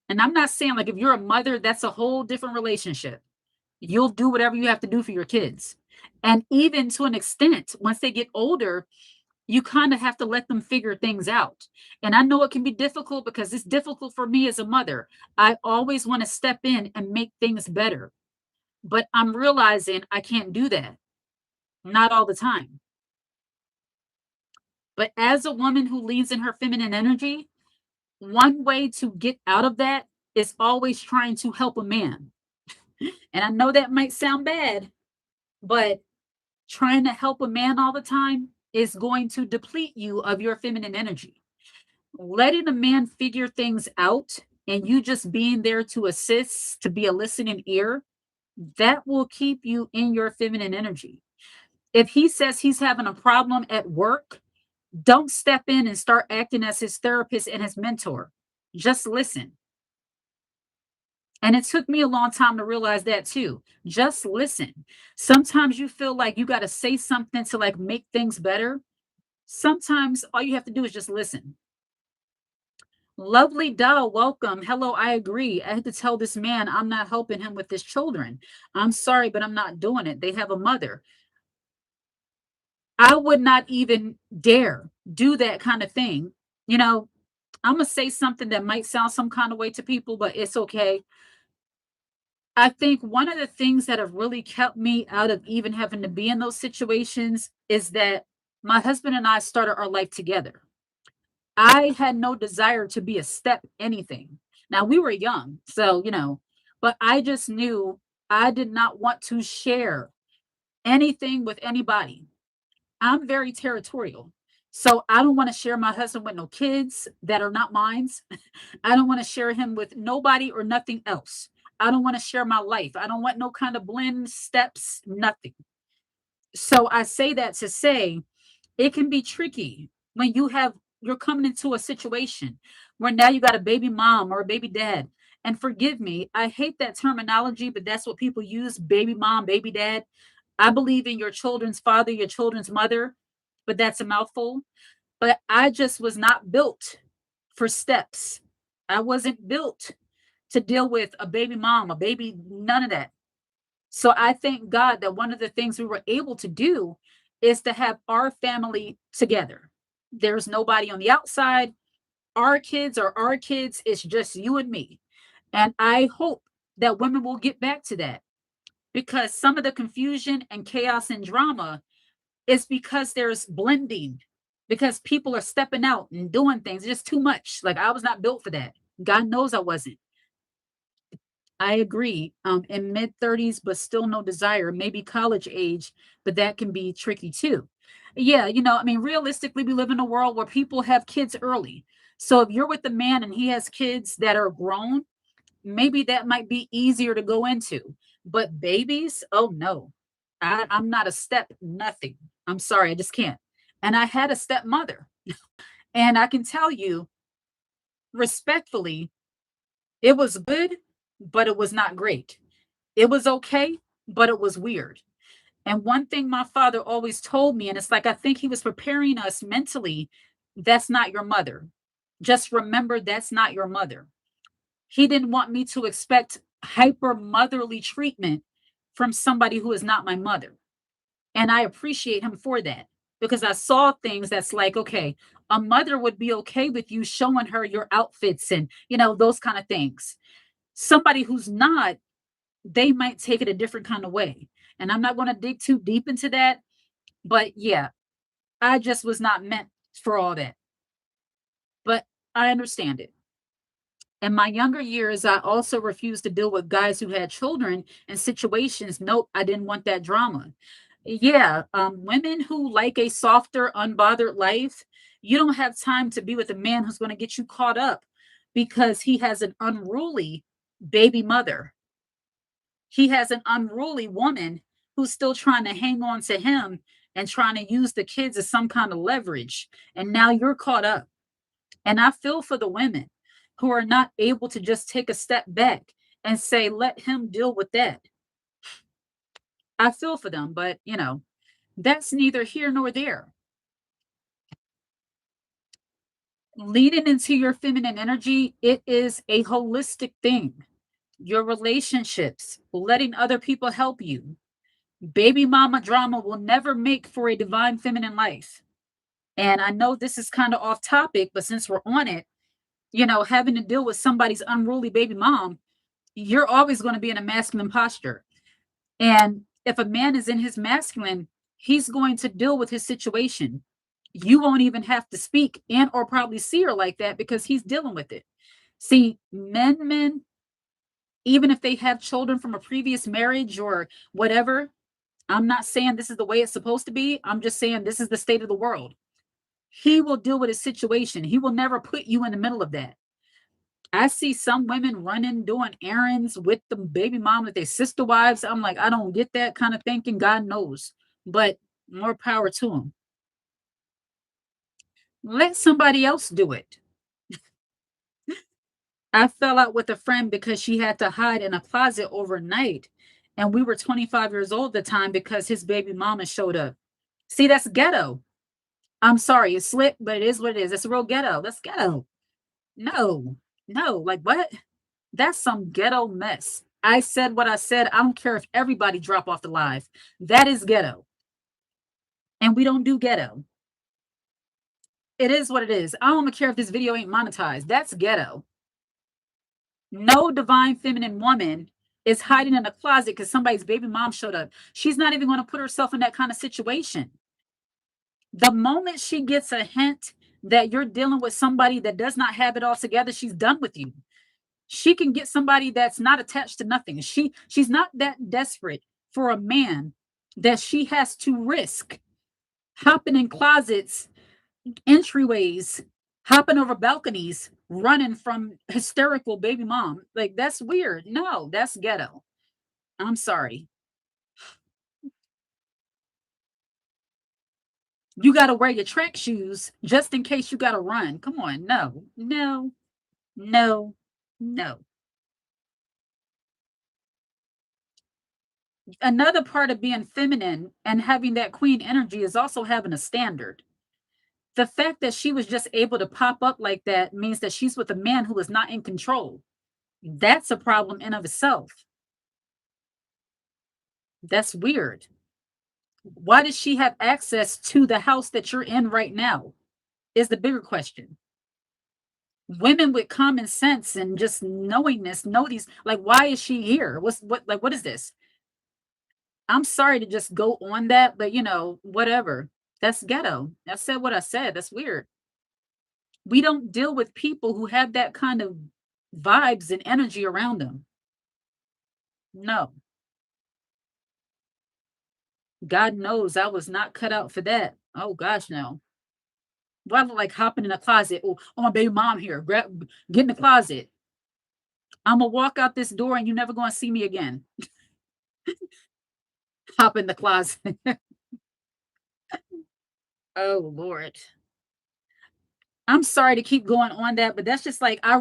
And I'm not saying like if you're a mother, that's a whole different relationship. You'll do whatever you have to do for your kids. And even to an extent, once they get older, you kind of have to let them figure things out. And I know it can be difficult because it's difficult for me as a mother. I always want to step in and make things better. But I'm realizing I can't do that. Not all the time. But as a woman who leads in her feminine energy, one way to get out of that is always trying to help a man. And I know that might sound bad, but trying to help a man all the time is going to deplete you of your feminine energy. Letting a man figure things out and you just being there to assist, to be a listening ear, that will keep you in your feminine energy. If he says he's having a problem at work, don't step in and start acting as his therapist and his mentor. Just listen. And it took me a long time to realize that too. Just listen. Sometimes you feel like you got to say something to like make things better. Sometimes all you have to do is just listen. Lovely doll, welcome. Hello, I agree. I had to tell this man I'm not helping him with his children. I'm sorry, but I'm not doing it. They have a mother. I would not even dare do that kind of thing. You know, I'm going to say something that might sound some kind of way to people, but it's okay. I think one of the things that have really kept me out of even having to be in those situations is that my husband and I started our life together. I had no desire to be a step anything. Now we were young, so but I just knew I did not want to share anything with anybody. I'm very territorial. So I don't want to share my husband with no kids that are not mine. I don't want to share him with nobody or nothing else. I don't want to share my life. I don't want no kind of blend steps, nothing. So I say that to say it can be tricky when you're coming into a situation where now you got a baby mom or a baby dad. And forgive me, I hate that terminology, but that's what people use, baby mom, baby dad. I believe in your children's father, your children's mother, but that's a mouthful. But I just was not built for steps. I wasn't built to deal with a baby mom, a baby, none of that. So I thank God that one of the things we were able to do is to have our family together. There's nobody on the outside. Our kids are our kids. It's just you and me. And I hope that women will get back to that, because some of the confusion and chaos and drama is because there's blending, because people are stepping out and doing things. It's just too much. Like I was not built for that. God knows I wasn't. I agree. In mid 30s, but still no desire, maybe college age, but that can be tricky too. Yeah, I mean, realistically, we live in a world where people have kids early. So if you're with a man and he has kids that are grown, maybe that might be easier to go into. But babies, oh no, I'm not a step, nothing. I'm sorry, I just can't. And I had a stepmother. And I can tell you respectfully, it was good, but it was not great. It was okay, but it was weird. And one thing my father always told me, and it's like I think he was preparing us mentally, that's not your mother. Just remember that's not your mother. He didn't want me to expect hyper motherly treatment from somebody who is not my mother. And I appreciate him for that, because I saw things that's like, okay, a mother would be okay with you showing her your outfits and, those kind of things. Somebody who's not, they might take it a different kind of way. And I'm not going to dig too deep into that. But yeah, I just was not meant for all that. But I understand it. In my younger years, I also refused to deal with guys who had children and situations. Nope, I didn't want that drama. Yeah, women who like a softer, unbothered life, you don't have time to be with a man who's going to get you caught up because he has an unruly baby mother. He has an unruly woman who's still trying to hang on to him and trying to use the kids as some kind of leverage. And now you're caught up. And I feel for the women who are not able to just take a step back and say, let him deal with that. I feel for them, but that's neither here nor there. Leading into your feminine energy, it is a holistic thing. Your relationships, letting other people help you. Baby mama drama will never make for a divine feminine life. And I know this is kind of off topic, but since we're on it, having to deal with somebody's unruly baby mom, you're always going to be in a masculine posture. And if a man is in his masculine, he's going to deal with his situation. You won't even have to speak and or probably see her like that because he's dealing with it. See, men, even if they have children from a previous marriage or whatever, I'm not saying this is the way it's supposed to be. I'm just saying this is the state of the world. He will deal with his situation. He will never put you in the middle of that. I see some women running, doing errands with the baby mom, with their sister wives. I'm like, I don't get that kind of thinking. God knows. But more power to them. Let somebody else do it. I fell out with a friend because she had to hide in a closet overnight. And we were 25 years old at the time because his baby mama showed up. See, that's ghetto. I'm sorry, it's slick, but it is what it is. It's real ghetto. That's ghetto. No, no, like what? That's some ghetto mess. I said what I said. I don't care if everybody drop off the live. That is ghetto. And we don't do ghetto. It is what it is. I don't care if this video ain't monetized. That's ghetto. No divine feminine woman is hiding in a closet because somebody's baby mom showed up. She's not even going to put herself in that kind of situation. The moment she gets a hint that you're dealing with somebody that does not have it all together, she's done with you. She can get somebody that's not attached to nothing. She's not that desperate for a man that she has to risk hopping in closets, entryways, hopping over balconies, running from hysterical baby mom. Like, that's weird. No, that's ghetto. I'm sorry. You got to wear your track shoes just in case you got to run. Come on. No, no, no, no. Another part of being feminine and having that queen energy is also having a standard. The fact that she was just able to pop up like that means that she's with a man who is not in control. That's a problem in of itself. That's weird. Why does she have access to the house that you're in right now? Is the bigger question. Women with common sense and just knowingness know these. Like, why is she here? What is this? I'm sorry to just go on that, but whatever. That's ghetto. I said what I said. That's weird. We don't deal with people who have that kind of vibes and energy around them. No. God knows I was not cut out for that. Oh gosh, no. Well, I look like hopping in a closet. Oh, my baby mom here. Get in the closet. I'm gonna walk out this door and you're never gonna see me again. Hop in the closet. Oh Lord. I'm sorry to keep going on that, but that's just like I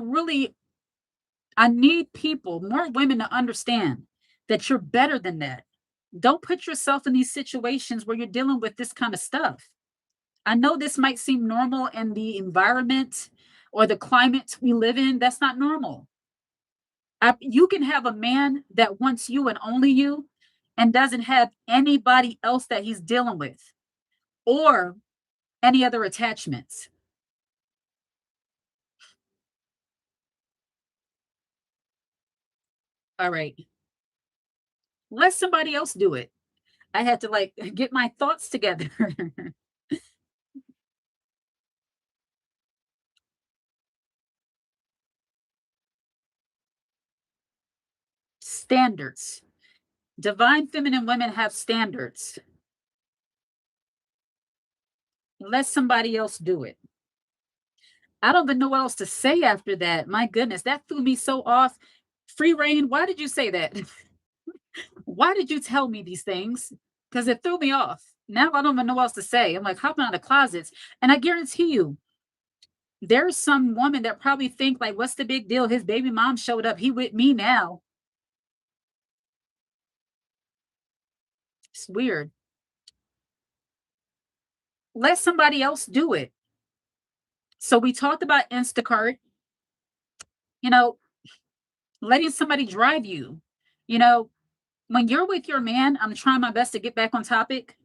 need people, more women to understand that you're better than that. Don't put yourself in these situations where you're dealing with this kind of stuff. I know this might seem normal in the environment or the climate we live in. That's not normal. You can have a man that wants you and only you and doesn't have anybody else that he's dealing with or any other attachments. All right. Let somebody else do it. I had to like get my thoughts together. Standards. Divine feminine women have standards. Let somebody else do it. I don't even know what else to say after that. My goodness, that threw me so off. Free reign, why did you say that? Why did you tell me these things? Because it threw me off. Now I don't even know what else to say. I'm like hopping out of closets. And I guarantee you, there's some woman that probably think like, what's the big deal? His baby mom showed up. He with me now. It's weird. Let somebody else do it. So we talked about Instacart, you know, letting somebody drive you. You know, when you're with your man, I'm trying my best to get back on topic.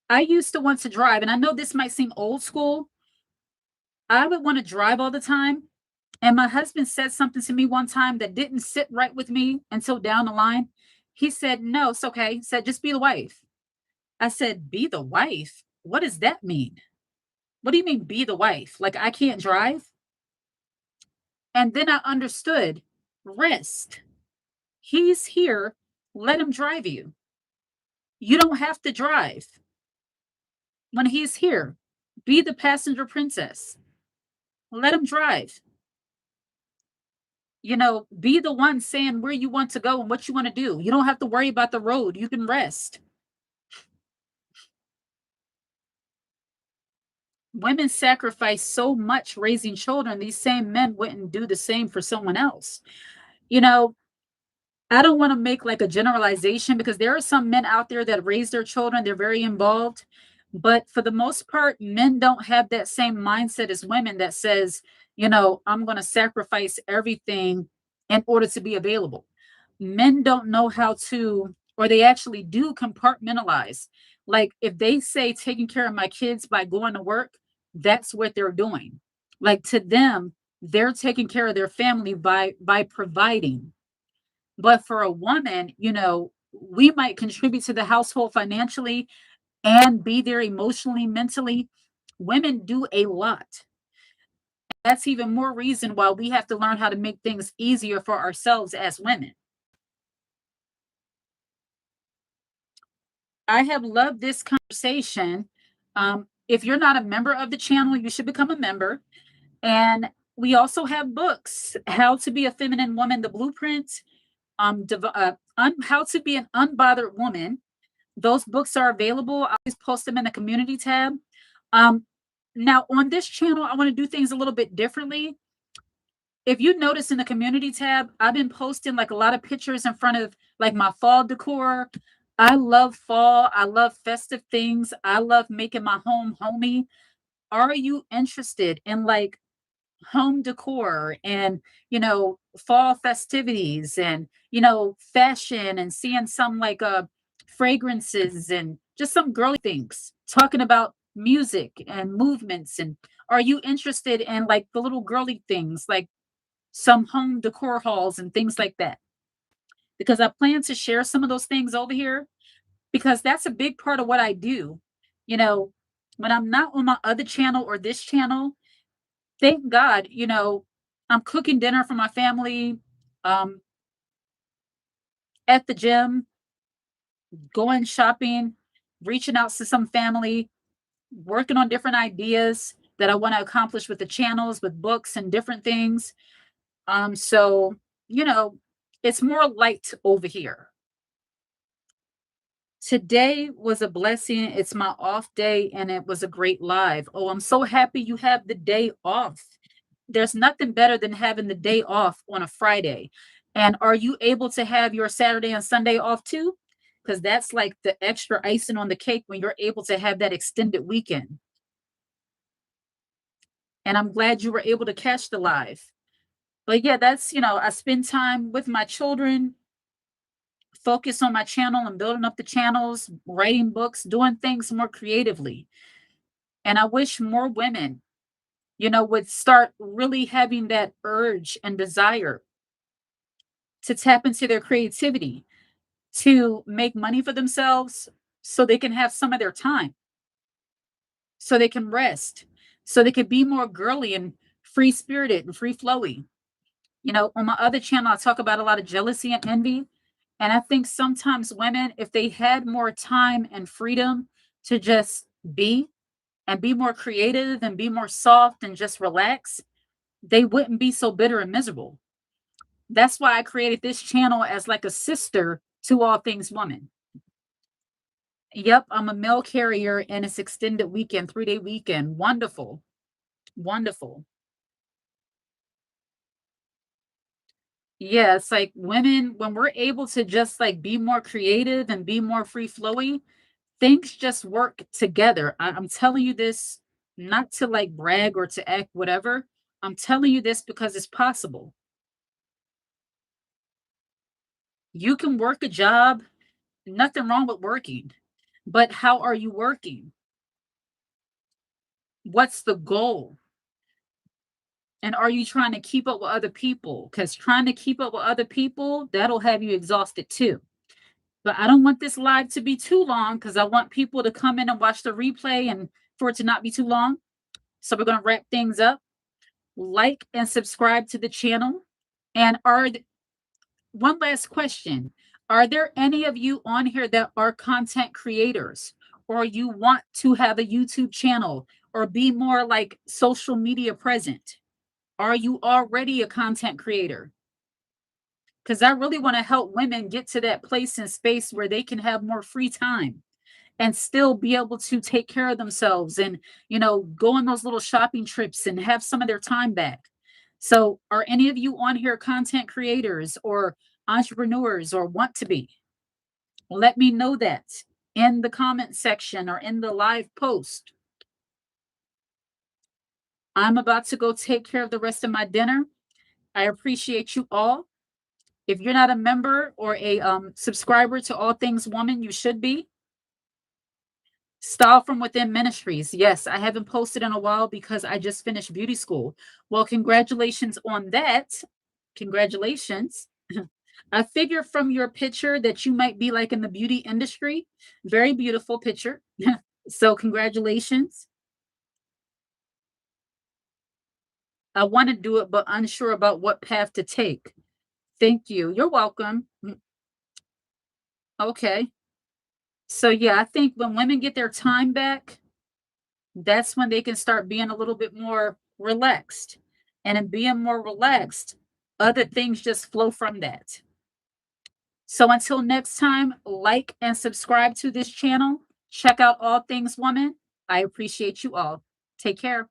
I used to want to drive, and I know this might seem old school. I would want to drive all the time. And my husband said something to me one time that didn't sit right with me until down the line. He said, no, it's okay. He said, just be the wife. I said, be the wife? What does that mean? What do you mean, be the wife? Like, I can't drive? And then I understood rest. He's here. Let him drive you. You don't have to drive when he's here. Be the passenger princess. Let him drive. Be the one saying where you want to go and what you want to do. You don't have to worry about the road. You can rest. Women sacrifice so much raising children. These same men wouldn't do the same for someone else. You know, I don't want to make like a generalization because there are some men out there that raise their children, they're very involved. But for the most part, men don't have that same mindset as women that says, I'm going to sacrifice everything in order to be available. Men don't know how to, or they actually do compartmentalize. Like if they say taking care of my kids by going to work, that's what they're doing. Like to them, they're taking care of their family by providing. But for a woman, we might contribute to the household financially and be there emotionally, mentally. Women do a lot. That's even more reason why we have to learn how to make things easier for ourselves as women. I have loved this conversation. If you're not a member of the channel, you should become a member. And we also have books: How to Be a Feminine Woman, the Blueprint, How to Be an Unbothered Woman. Those books are available. I always post them in the community tab. Um, Now, on this channel, I want to do things a little bit differently. If you notice in the community tab, I've been posting like a lot of pictures in front of like my fall decor. I love fall. I love festive things. I love making my home homey. Are you interested in like home decor and, fall festivities and, fashion, and seeing some like fragrances and just some girly things, talking about music and movements? And are you interested in like the little girly things, like some home decor hauls and things like that? Because I plan to share some of those things over here, because that's a big part of what I do. You know, when I'm not on my other channel or this channel, thank God, I'm cooking dinner for my family, um, at the gym, going shopping, reaching out to some family, working on different ideas that I want to accomplish with the channels, with books and different things. So, you know, it's more light over here. Today was a blessing. It's my off day and it was a great live. Oh, I'm so happy you have the day off. There's nothing better than having the day off on a Friday. And are you able to have your Saturday and Sunday off too? Because that's like the extra icing on the cake when you're able to have that extended weekend. And I'm glad you were able to catch the live. But yeah, I spend time with my children, focus on my channel and building up the channels, writing books, doing things more creatively. And I wish more women, would start really having that urge and desire to tap into their creativity, to make money for themselves so they can have some of their time, so they can rest, so they can be more girly and free spirited and free flowy. On my other channel, I talk about a lot of jealousy and envy. And I think sometimes women, if they had more time and freedom to just be and be more creative and be more soft and just relax, they wouldn't be so bitter and miserable. That's why I created this channel as like a sister to all things woman. Yep, I'm a mail carrier and it's extended weekend, 3-day weekend. Wonderful. Wonderful. Yeah, it's like women, when we're able to just like be more creative and be more free flowy, things just work together. I'm telling you this not to like brag or to act whatever. I'm telling you this because it's possible. You can work a job, nothing wrong with working, but how are you working? What's the goal? And are you trying to keep up with other people? Because trying to keep up with other people, that'll have you exhausted too. But I don't want this live to be too long because I want people to come in and watch the replay and for it to not be too long. So we're going to wrap things up. Like and subscribe to the channel. And one last question. Are there any of you on here that are content creators, or you want to have a YouTube channel or be more like social media present? Are you already a content creator? Because I really want to help women get to that place and space where they can have more free time and still be able to take care of themselves and, go on those little shopping trips and have some of their time back. So, are any of you on here content creators or entrepreneurs or want to be? Let me know that in the comment section or in the live post. I'm about to go take care of the rest of my dinner. I appreciate you all. If you're not a member or a subscriber to All Things Woman, you should be. Style from Within Ministries. Yes, I haven't posted in a while because I just finished beauty school. Well, congratulations on that. Congratulations. I figure from your picture that you might be like in the beauty industry. Very beautiful picture. So, congratulations. I want to do it, but unsure about what path to take. Thank you. You're welcome. Okay. So, yeah, I think when women get their time back, That's when they can start being a little bit more relaxed. And in being more relaxed, other things just flow from that. So until next time, like and subscribe to this channel. Check out All Things Woman. I appreciate you all. Take care.